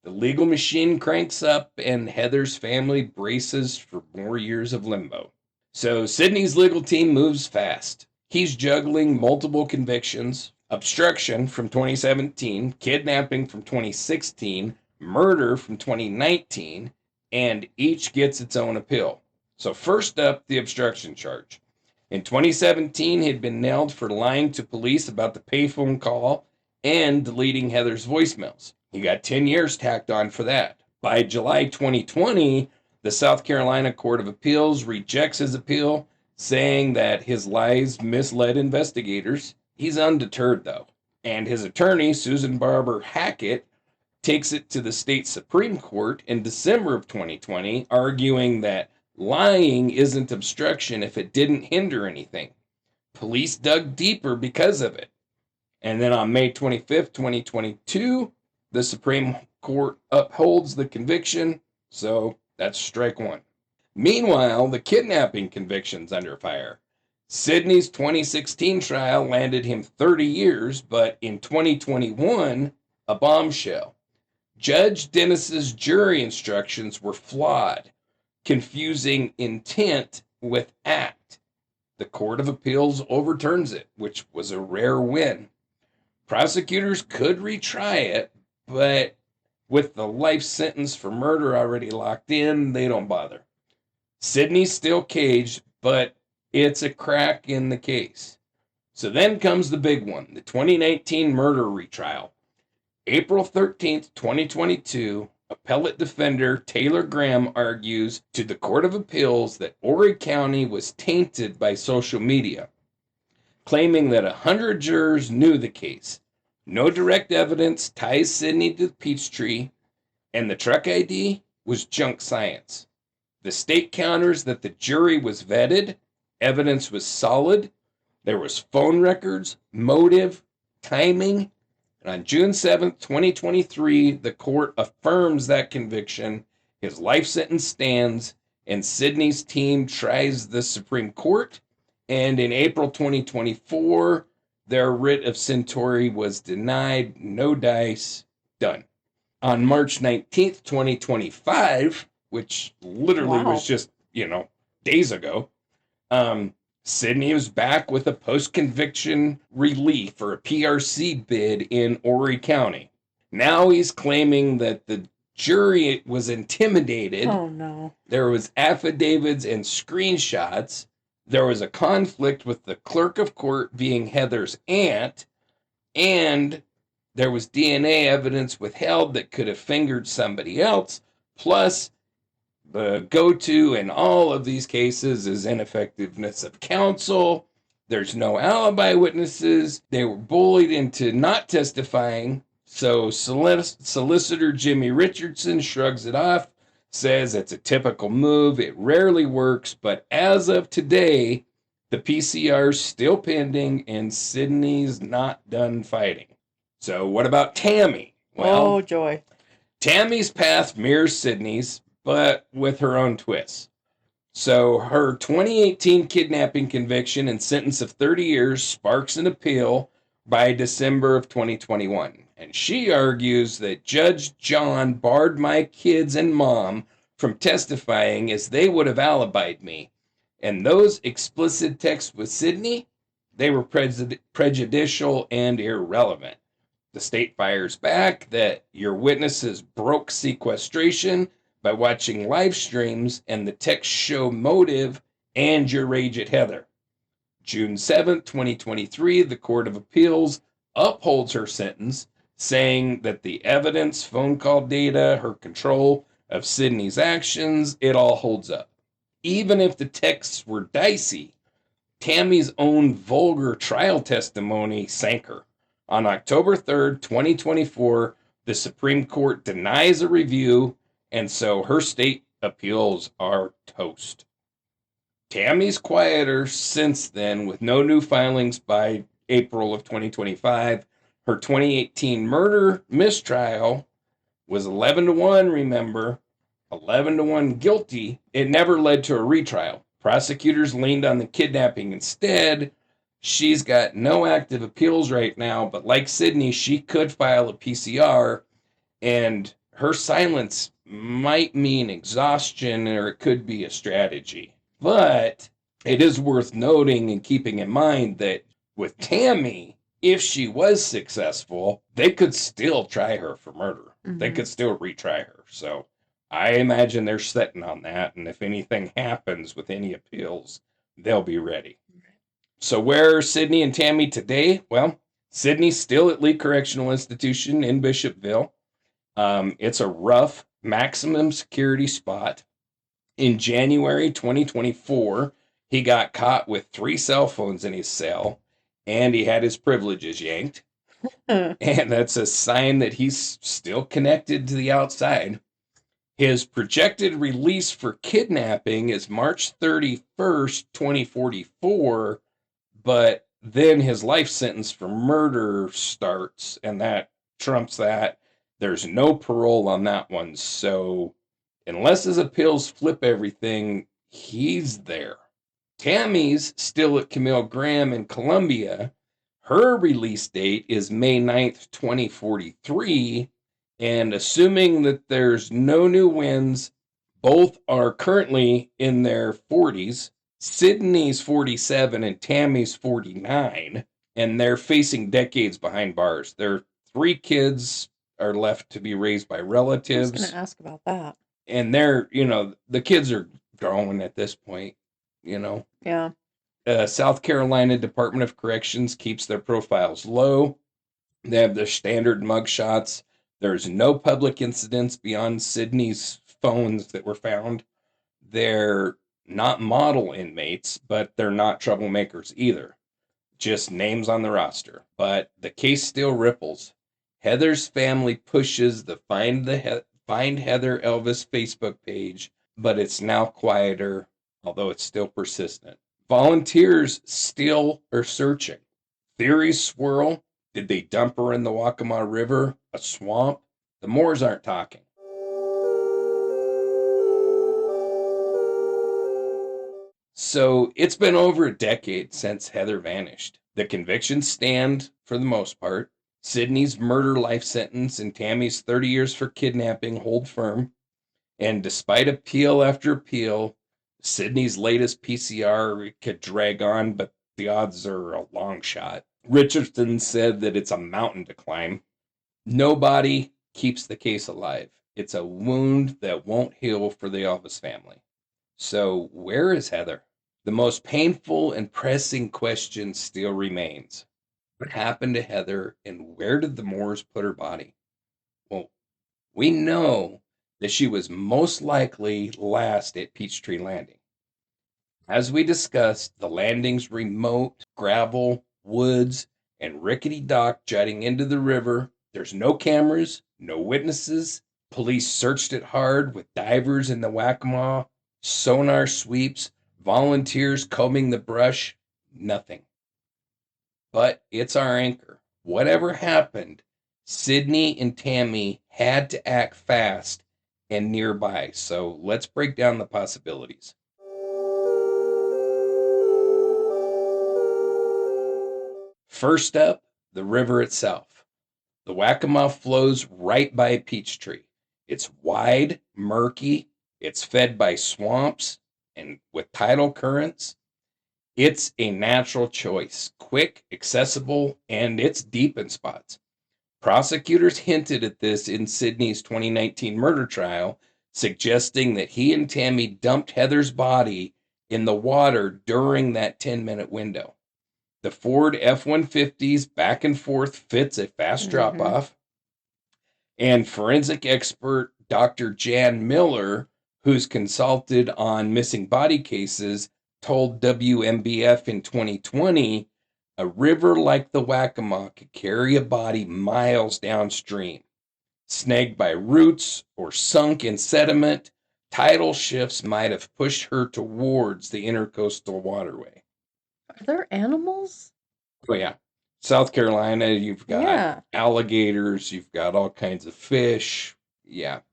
The legal machine cranks up, and Heather's family braces for more years of limbo. So Sydney's legal team moves fast. He's juggling multiple convictions, obstruction from 2017, kidnapping from 2016, murder from 2019, and each gets its own appeal. So first up, the obstruction charge. In 2017, he'd been nailed for lying to police about the payphone call and deleting Heather's voicemails. He got 10 years tacked on for that. By July 2020, the South Carolina Court of Appeals rejects his appeal, saying that his lies misled investigators. He's undeterred, though. And his attorney, Susan Barber Hackett, takes it to the state Supreme Court in December of 2020, arguing that lying isn't obstruction if it didn't hinder anything. Police dug deeper because of it. And then on May 25th, 2022, the Supreme Court upholds the conviction, so that's strike one. Meanwhile, the kidnapping conviction's under fire. Sydney's 2016 trial landed him 30 years, but in 2021, a bombshell. Judge Dennis's jury instructions were flawed, confusing intent with act. The Court of Appeals overturns it, which was a rare win. Prosecutors could retry it, but with the life sentence for murder already locked in, they don't bother. Sydney's still caged, but it's a crack in the case. So then comes the big one, the 2019 murder retrial. April 13th, 2022, appellate defender Taylor Graham argues to the Court of Appeals that Horry County was tainted by social media, claiming that 100 jurors knew the case. No direct evidence ties Sydney to Peachtree, and the truck ID was junk science. The state counters that the jury was vetted, evidence was solid, there was phone records, motive, timing, and on June 7th, 2023, the court affirms that conviction, his life sentence stands, and Sydney's team tries the Supreme Court, And in April 2024, their writ of centaury was denied. No dice. Done. On March 19th, 2025, which literally was Wow. just, days ago, Sidney was back with a post-conviction relief for a PRC bid in Horry County. Now he's claiming that the jury was intimidated. Oh, no. There was affidavits and screenshots. There was a conflict with the clerk of court being Heather's aunt, and there was DNA evidence withheld that could have fingered somebody else. Plus, the go-to in all of these cases is ineffectiveness of counsel. There's no alibi witnesses. They were bullied into not testifying. So solicitor Jimmy Richardson shrugs it off, says it's a typical move. It rarely works, but as of today, the PCR's still pending and Sidney's not done fighting. So what about Tammy? Well, Oh, joy. Tammy's path mirrors Sidney's, but with her own twists. So her 2018 kidnapping conviction and sentence of 30 years sparks an appeal by December of 2021. And she argues that Judge John barred my kids and mom from testifying as they would have alibied me. And those explicit texts with Sidney, they were prejudicial and irrelevant. The state fires back that your witnesses broke sequestration by watching live streams, and the texts show motive and your rage at Heather. June 7th, 2023, the Court of Appeals upholds her sentence, saying that the evidence, phone call data, her control of Sidney's actions, it all holds up. Even if the texts were dicey, Tammy's own vulgar trial testimony sank her. On October 3rd, 2024, the Supreme Court denies a review, and so her state appeals are toast. Tammy's quieter since then, with no new filings by April of 2025. Her 2018 murder mistrial was 11-1, remember, 11-1 guilty. It never led to a retrial. Prosecutors leaned on the kidnapping instead. She's got no active appeals right now, but like Sidney, she could file a PCR, and her silence might mean exhaustion, or it could be a strategy. But it is worth noting and keeping in mind that with Tammy, if she was successful, they could still try her for murder. Mm-hmm. They could still retry her. So I imagine they're sitting on that, and if anything happens with any appeals, they'll be ready. So where are Sidney and Tammy today? Well, Sidney's still at Lee Correctional Institution in Bishopville. It's a rough, maximum security spot. In January 2024, he got caught with 3 cell phones in his cell, and he had his privileges yanked. And that's a sign that he's still connected to the outside. His projected release for kidnapping is March 31st, 2044, but then his life sentence for murder starts, and that trumps that. There's no parole on that one, so unless his appeals flip everything, he's there. Tammy's still at Camille Graham in Columbia. Her release date is May 9th, 2043, and assuming that there's no new wins, both are currently in their 40s. Sidney's 47 and Tammy's 49, and they're facing decades behind bars. Their 3 kids are left to be raised by relatives. I was going to ask about that. And they're, the kids are growing at this point, Yeah. South Carolina Department of Corrections keeps their profiles low. They have their standard mugshots. There's no public incidents beyond Sidney's phones that were found. They're not model inmates, but they're not troublemakers either. Just names on the roster. But the case still ripples. Heather's family pushes the Find Heather Elvis Facebook page, but it's now quieter, although it's still persistent. Volunteers still are searching. Theories swirl. Did they dump her in the Waccamaw River, a swamp? The Moors aren't talking. So it's been over a decade since Heather vanished. The convictions stand for the most part. Sydney's murder life sentence and Tammy's 30 years for kidnapping hold firm. And despite appeal after appeal, Sydney's latest PCR could drag on, but the odds are a long shot. Richardson said that it's a mountain to climb. Nobody keeps the case alive. It's a wound that won't heal for the Elvis family. So, where is Heather? The most painful and pressing question still remains. What happened to Heather, and where did the Moors put her body? Well, we know that she was most likely last at Peachtree Landing. As we discussed, the landing's remote, gravel, woods, and rickety dock jutting into the river. There's no cameras, no witnesses. Police searched it hard with divers in the Waccamaw, sonar sweeps, volunteers combing the brush. Nothing. But it's our anchor. Whatever happened, Sydney and Tammy had to act fast and nearby. So let's break down the possibilities. First up, the river itself. The Waccamaw flows right by Peachtree. It's wide, murky, it's fed by swamps and with tidal currents. It's a natural choice, quick, accessible, and it's deep in spots. Prosecutors hinted at this in Sydney's 2019 murder trial, suggesting that he and Tammy dumped Heather's body in the water during that 10-minute window. The Ford F-150's back and forth fits a fast drop off. And forensic expert Dr. Jan Miller, who's consulted on missing body cases, told WMBF in 2020 a river like the Waccamaw could carry a body miles downstream. Snagged by roots or sunk in sediment, tidal shifts might have pushed her towards the intercoastal waterway. Are there animals? Oh, yeah. South Carolina, you've got alligators, you've got all kinds of fish,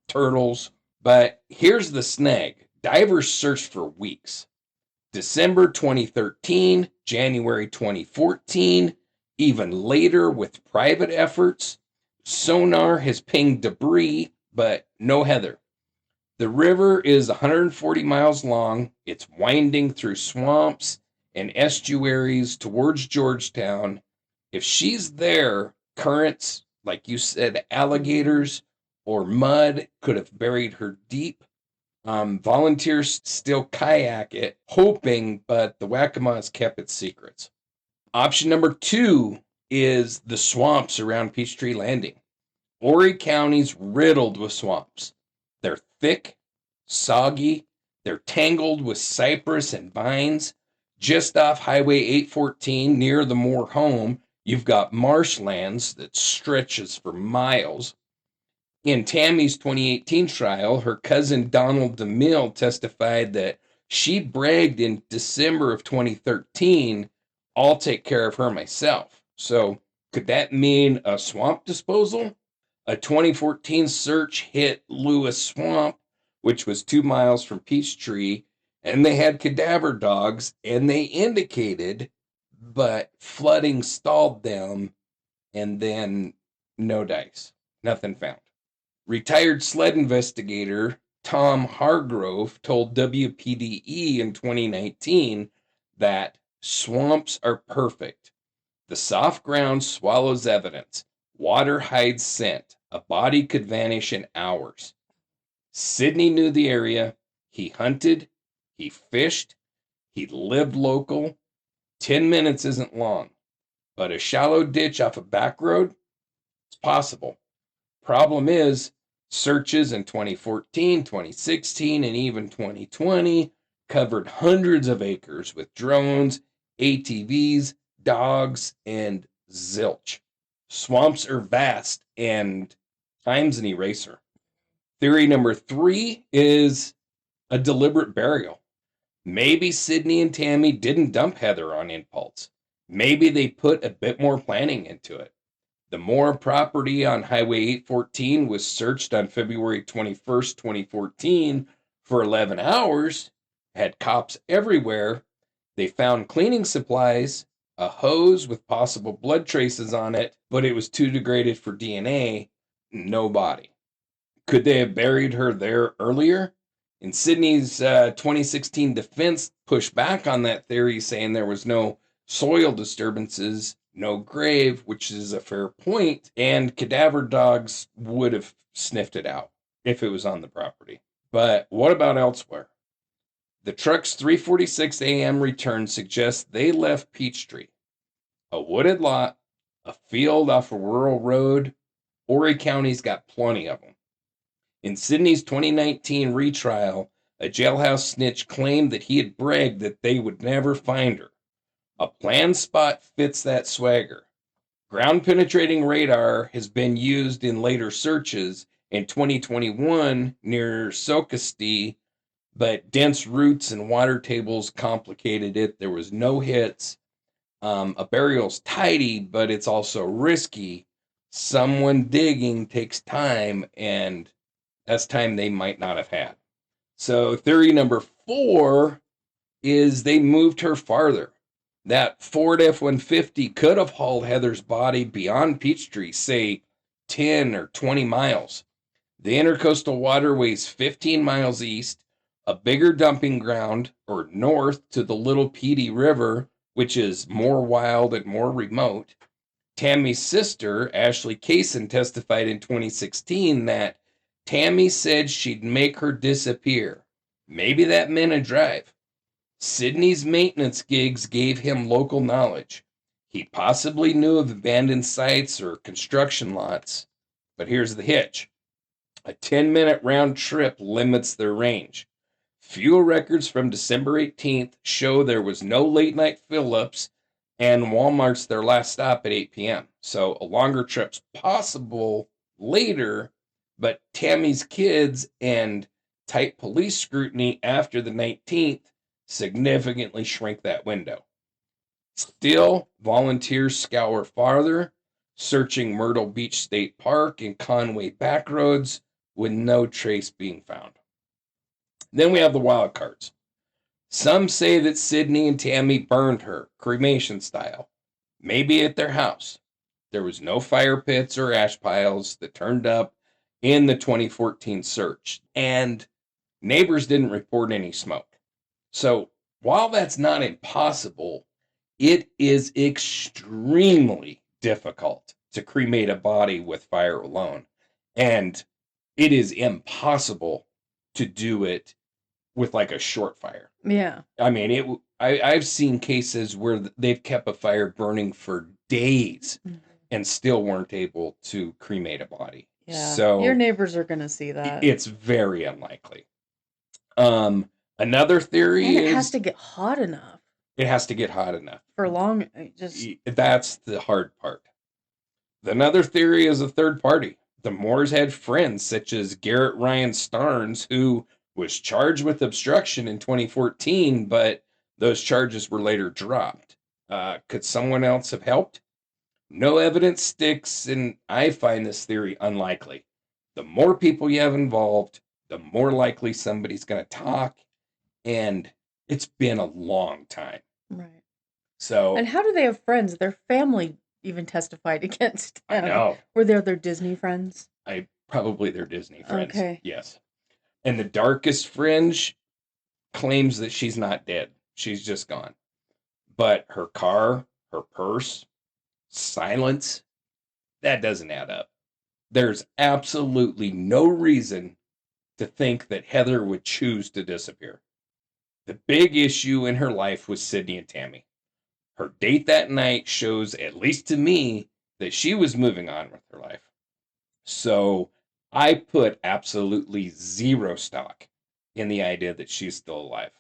turtles. But here's the snag. Divers searched for weeks. December 2013, January 2014, even later with private efforts. Sonar has pinged debris, but no Heather. The river is 140 miles long. It's winding through swamps and estuaries towards Georgetown. If she's there, currents, like you said, alligators or mud could have buried her deep. Volunteers still kayak it, hoping, but the Waccamaws kept its secrets. Option number 2 is the swamps around Peachtree Landing. Horry County's riddled with swamps. They're thick, soggy, they're tangled with cypress and vines. Just off Highway 814 near the Moore home, you've got marshlands that stretches for miles. In Tammy's 2018 trial, her cousin Donald DeMille testified that she bragged in December of 2013, "I'll take care of her myself." So could that mean a swamp disposal? A 2014 search hit Lewis Swamp, which was 2 miles from Peachtree, and they had cadaver dogs, and they indicated, but flooding stalled them, and then no dice. Nothing found. Retired sled investigator Tom Hargrove told WPDE in 2019 that swamps are perfect. The soft ground swallows evidence. Water hides scent. A body could vanish in hours. Sydney knew the area. He hunted. He fished. He lived local. 10 minutes isn't long. But a shallow ditch off a back road? It's possible. Problem is, searches in 2014, 2016, and even 2020 covered hundreds of acres with drones, ATVs, dogs, and zilch. Swamps are vast, and time's an eraser. Theory number 3 is a deliberate burial. Maybe Sydney and Tammy didn't dump Heather on impulse. Maybe they put a bit more planning into it. The Moore property on Highway 814 was searched on February 21st, 2014 for 11 hours, had cops everywhere. They found cleaning supplies, a hose with possible blood traces on it, but it was too degraded for DNA. No body. Could they have buried her there earlier? And Sydney's 2016 defense pushed back on that theory, saying there was no soil disturbances, no grave, which is a fair point, and cadaver dogs would have sniffed it out if it was on the property. But what about elsewhere? The truck's 3:46 a.m. return suggests they left Peachtree, a wooded lot, a field off a rural road. Horry County's got plenty of them. In Sydney's 2019 retrial, a jailhouse snitch claimed that he had bragged that they would never find her. A planned spot fits that swagger. Ground penetrating radar has been used in later searches in 2021 near Socastee, but dense roots and water tables complicated it. There was no hits. A burial's tidy, but it's also risky. Someone digging takes time, and that's time they might not have had. So theory number 4 is they moved her farther. That Ford F-150 could have hauled Heather's body beyond Peachtree, say 10 or 20 miles. The intercoastal waterway's 15 miles east, a bigger dumping ground, or north to the Little Petey River, which is more wild and more remote. Tammy's sister, Ashley Kaysen, testified in 2016 that Tammy said she'd make her disappear. Maybe that meant a drive. Sydney's maintenance gigs gave him local knowledge. He possibly knew of abandoned sites or construction lots. But here's the hitch. A 10-minute round trip limits their range. Fuel records from December 18th show there was no late-night fill-ups, and Walmart's their last stop at 8 p.m. So a longer trip's possible later, but Tammy's kids and tight police scrutiny after the 19th significantly shrink that window. Still, volunteers scour farther, searching Myrtle Beach State Park and Conway backroads with no trace being found. Then we have the wild cards. Some say that Sydney and Tammy burned her, cremation style, maybe at their house. There was no fire pits or ash piles that turned up in the 2014 search, and neighbors didn't report any smoke. So while that's not impossible, it is extremely difficult to cremate a body with fire alone. And it is impossible to do it with like a short fire. Yeah. I mean, I've seen cases where they've kept a fire burning for days and still weren't able to cremate a body. Yeah. So your neighbors are going to see that. It's very unlikely. Another theory and it is has to get hot enough. It has to get hot enough. For long, That's the hard part. Another theory is a third party. The Moores had friends such as Garrett Ryan Starnes, who was charged with obstruction in 2014, but those charges were later dropped. Could someone else have helped? No evidence sticks, and I find this theory unlikely. The more people you have involved, the more likely somebody's going to talk, and it's been a long time. Right. So. And how do they have friends? Their family even testified against them. I know. Were they their Disney friends? Probably their Disney friends. Okay. Yes. And the darkest fringe claims that she's not dead. She's just gone. But her car, her purse, silence, that doesn't add up. There's absolutely no reason to think that Heather would choose to disappear. The big issue in her life was Sydney and Tammy. Her date that night shows, at least to me, that she was moving on with her life. So I put absolutely zero stock in the idea that she's still alive.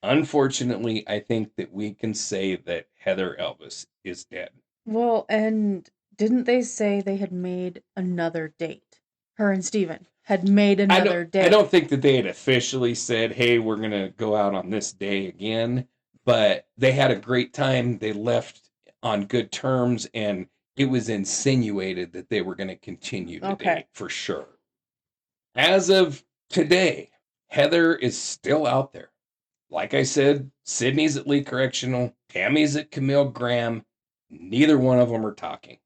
Unfortunately, I think that we can say that Heather Elvis is dead. Well, and didn't they say they had made another date? Her and Steven had made another date. I don't think that they had officially said, hey, we're going to go out on this day again. But they had a great time. They left on good terms, and it was insinuated that they were going to continue to date for sure. As of today, Heather is still out there. Like I said, Sydney's at Lee Correctional, Tammy's at Camille Graham. Neither one of them are talking.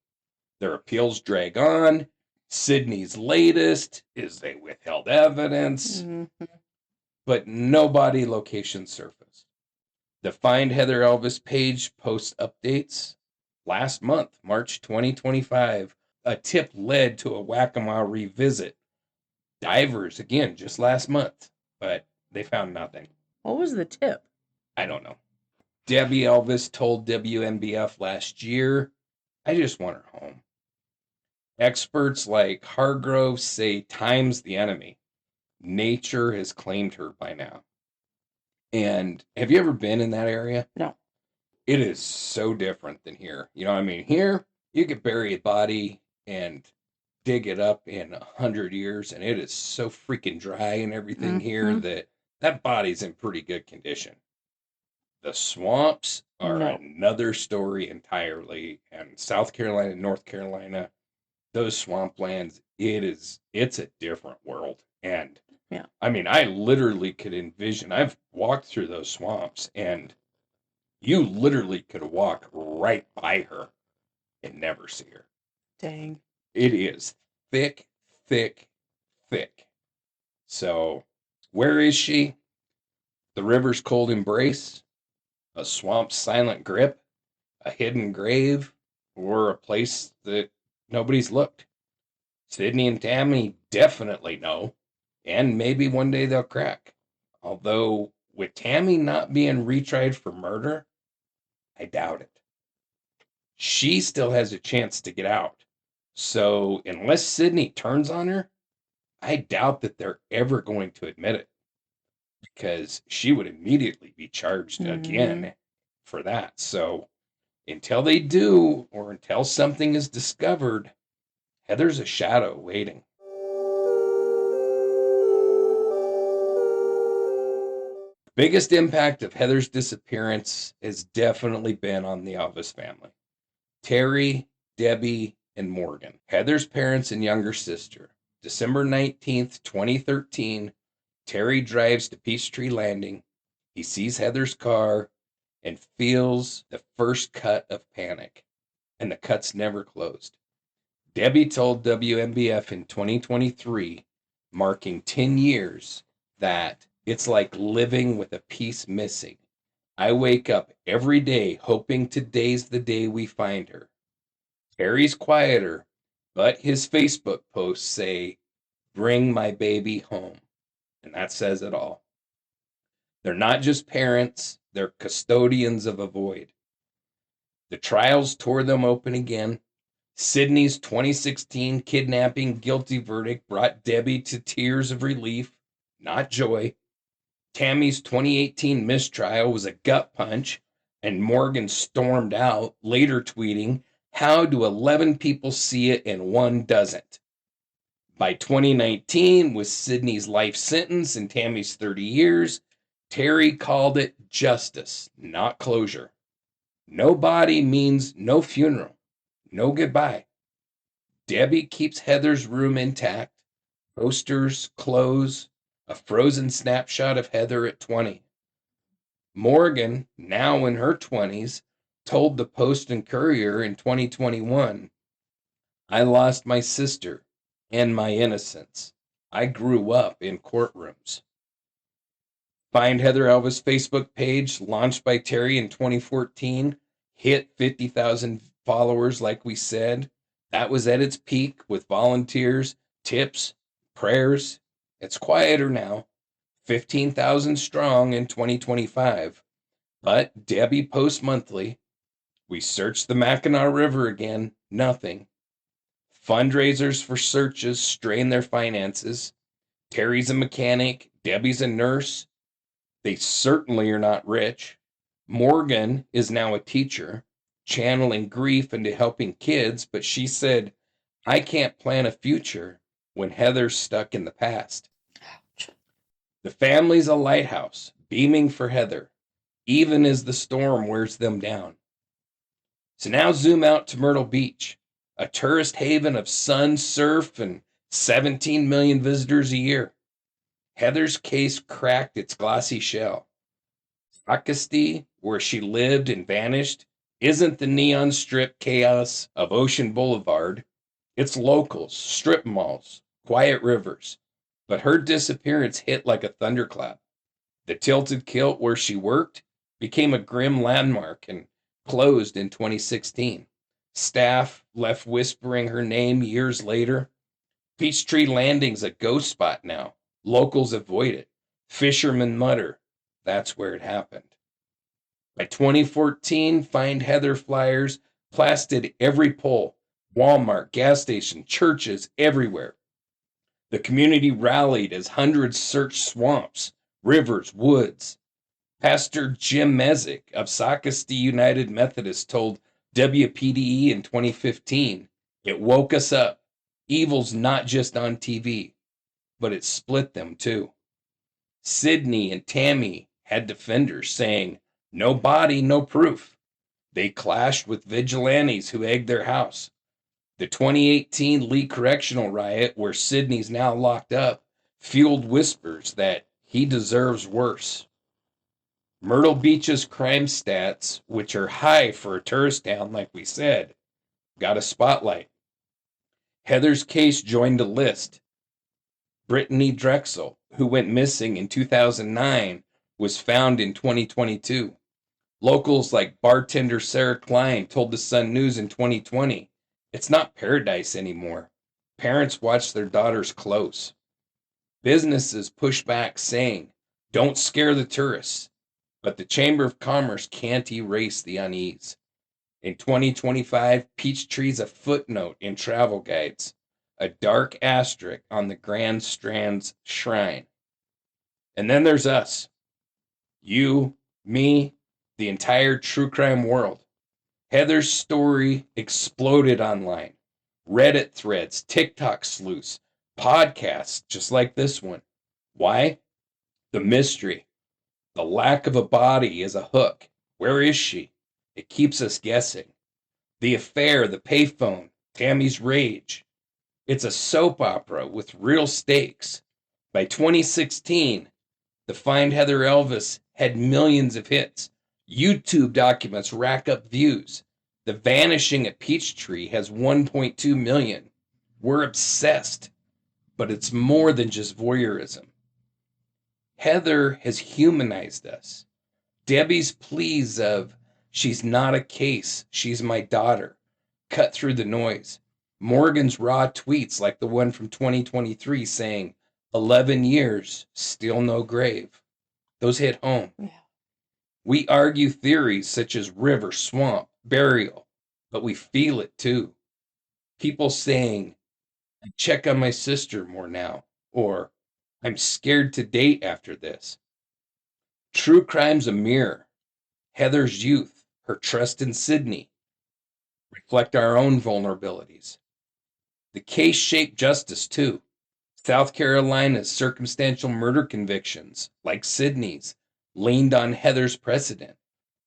Their appeals drag on. Sydney's latest is they withheld evidence, but nobody location surfaced. The Find Heather Elvis page posts updates. Last month, March 2025, a tip led to a Waccamaw revisit. Divers, again, just last month, but they found nothing. What was the tip? I don't know. Debbie Elvis told WNBF last year, I just want her home. Experts like Hargrove say time's the enemy. Nature has claimed her by now. And have you ever been in that area? No. It is so different than here. You know what I mean? Here, you could bury a body and dig it up in 100 years, and it is so freaking dry and everything here that that body's in pretty good condition. The swamps are another story entirely. And South Carolina, North Carolina, those swamplands, it's a different world. And I mean, I literally could envision, I've walked through those swamps, and you literally could walk right by her and never see her. Dang. It is thick, thick, thick. So, where is she? The river's cold embrace, a swamp's silent grip, a hidden grave, or a place that nobody's looked. Sydney and Tammy definitely know, and maybe one day they'll crack. Although, with Tammy not being retried for murder, I doubt it. She still has a chance to get out. So, unless Sydney turns on her, I doubt that they're ever going to admit it, because she would immediately be charged again for that. So, until they do, or until something is discovered, Heather's a shadow waiting. Biggest impact of Heather's disappearance has definitely been on the Elvis family. Terry, Debbie, and Morgan, Heather's parents and younger sister. December 19th, 2013, Terry drives to Peachtree Landing. He sees Heather's car and feels the first cut of panic, and the cut's never closed. Debbie told WMBF in 2023, marking 10 years, that it's like living with a piece missing. I wake up every day hoping today's the day we find her. Terry's quieter, but his Facebook posts say, bring my baby home. And that says it all. They're not just parents, they're custodians of a void. The trials tore them open again. Sydney's 2016 kidnapping guilty verdict brought Debbie to tears of relief, not joy. Tammy's 2018 mistrial was a gut punch, and Morgan stormed out, later tweeting, how do 11 people see it and one doesn't? By 2019, with Sydney's life sentence and Tammy's 30 years, Terry called it justice, not closure. No body means no funeral, no goodbye. Debbie keeps Heather's room intact, posters, clothes, a frozen snapshot of Heather at 20. Morgan, now in her 20s, told the Post and Courier in 2021, I lost my sister and my innocence. I grew up in courtrooms. Find Heather Elvis Facebook page, launched by Terry in 2014, hit 50,000 followers like we said. That was at its peak with volunteers, tips, prayers. It's quieter now, 15,000 strong in 2025. But Debbie posts monthly. We searched the Mackinac River again, nothing. Fundraisers for searches strain their finances. Terry's a mechanic, Debbie's a nurse. They certainly are not rich. Morgan is now a teacher, channeling grief into helping kids, but she said, I can't plan a future when Heather's stuck in the past. The family's a lighthouse, beaming for Heather, even as the storm wears them down. So now zoom out to Myrtle Beach, a tourist haven of sun, surf, and 17 million visitors a year. Heather's case cracked its glossy shell. Akasti, where she lived and vanished, isn't the neon strip chaos of Ocean Boulevard. It's locals, strip malls, quiet rivers. But her disappearance hit like a thunderclap. The Tilted Kilt, where she worked, became a grim landmark and closed in 2016. Staff left whispering her name years later. Peachtree Landing's a ghost spot now. Locals avoid it. Fishermen mutter, that's where it happened. By 2014, Find Heather flyers plastered every pole, Walmart, gas station, churches, everywhere. The community rallied as hundreds searched swamps, rivers, woods. Pastor Jim Mezek of Socastee United Methodist told WPDE in 2015, "It woke us up. Evil's not just on TV, but it split them too." Sydney and Tammy had defenders saying, "No body, no proof." They clashed with vigilantes who egged their house. The 2018 Lee Correctional riot, where Sydney's now locked up, fueled whispers that he deserves worse. Myrtle Beach's crime stats, which are high for a tourist town, like we said, got a spotlight. Heather's case joined a list. Brittany Drexel, who went missing in 2009, was found in 2022. Locals like bartender Sarah Klein told the Sun News in 2020, "It's not paradise anymore. Parents watch their daughters close." Businesses push back, saying, "Don't scare the tourists." But the Chamber of Commerce can't erase the unease. In 2025, Peachtree's a footnote in travel guides, a dark asterisk on the Grand Strand's shrine. And then there's us. You, me, the entire true crime world. Heather's story exploded online. Reddit threads, TikTok sleuths, podcasts just like this one. Why? The mystery. The lack of a body is a hook. Where is she? It keeps us guessing. The affair, the payphone, Tammy's rage. It's a soap opera with real stakes. By 2016, the Find Heather Elvis had millions of hits. YouTube documents rack up views. The Vanishing at Peachtree has 1.2 million. We're obsessed, but it's more than just voyeurism. Heather has humanized us. Debbie's pleas of, "She's not a case, she's my daughter," cut through the noise. Morgan's raw tweets, like the one from 2023 saying, 11 years, still no grave. Those hit home. Yeah. We argue theories such as river, swamp, burial, but we feel it too. People saying, "I check on my sister more now," or "I'm scared to date after this." True crime's a mirror. Heather's youth, her trust in Sydney, reflect our own vulnerabilities. The case shaped justice too. South Carolina's circumstantial murder convictions, like Sydney's, leaned on Heather's precedent.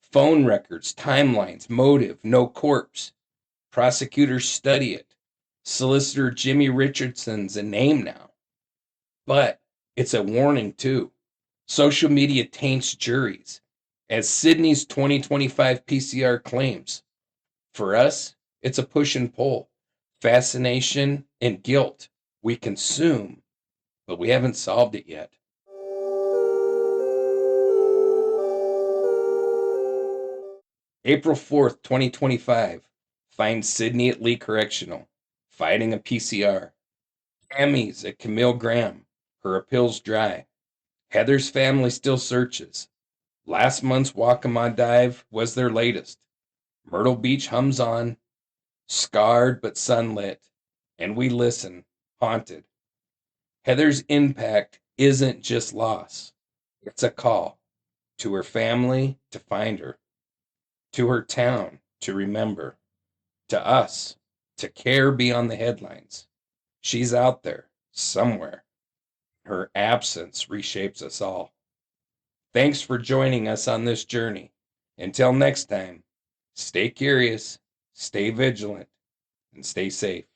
Phone records, timelines, motive, no corpse. Prosecutors study it. Solicitor Jimmy Richardson's a name now. But it's a warning too. Social media taints juries. As Sydney's 2025 PCR claims, for us, it's a push and pull. Fascination and guilt. We consume, but we haven't solved it yet. April 4th, 2025. Find Sydney at Lee Correctional, fighting a PCR. Tammy's at Camille Graham, her appeals dry. Heather's family still searches. Last month's Waccamaw dive was their latest. Myrtle Beach hums on, scarred but sunlit, and we listen, haunted. Heather's impact isn't just loss, it's a call to her family to find her, to her town to remember, to us to care beyond the headlines. She's out there, somewhere. Her absence reshapes us all. Thanks for joining us on this journey. Until next time, stay curious, stay vigilant, and stay safe.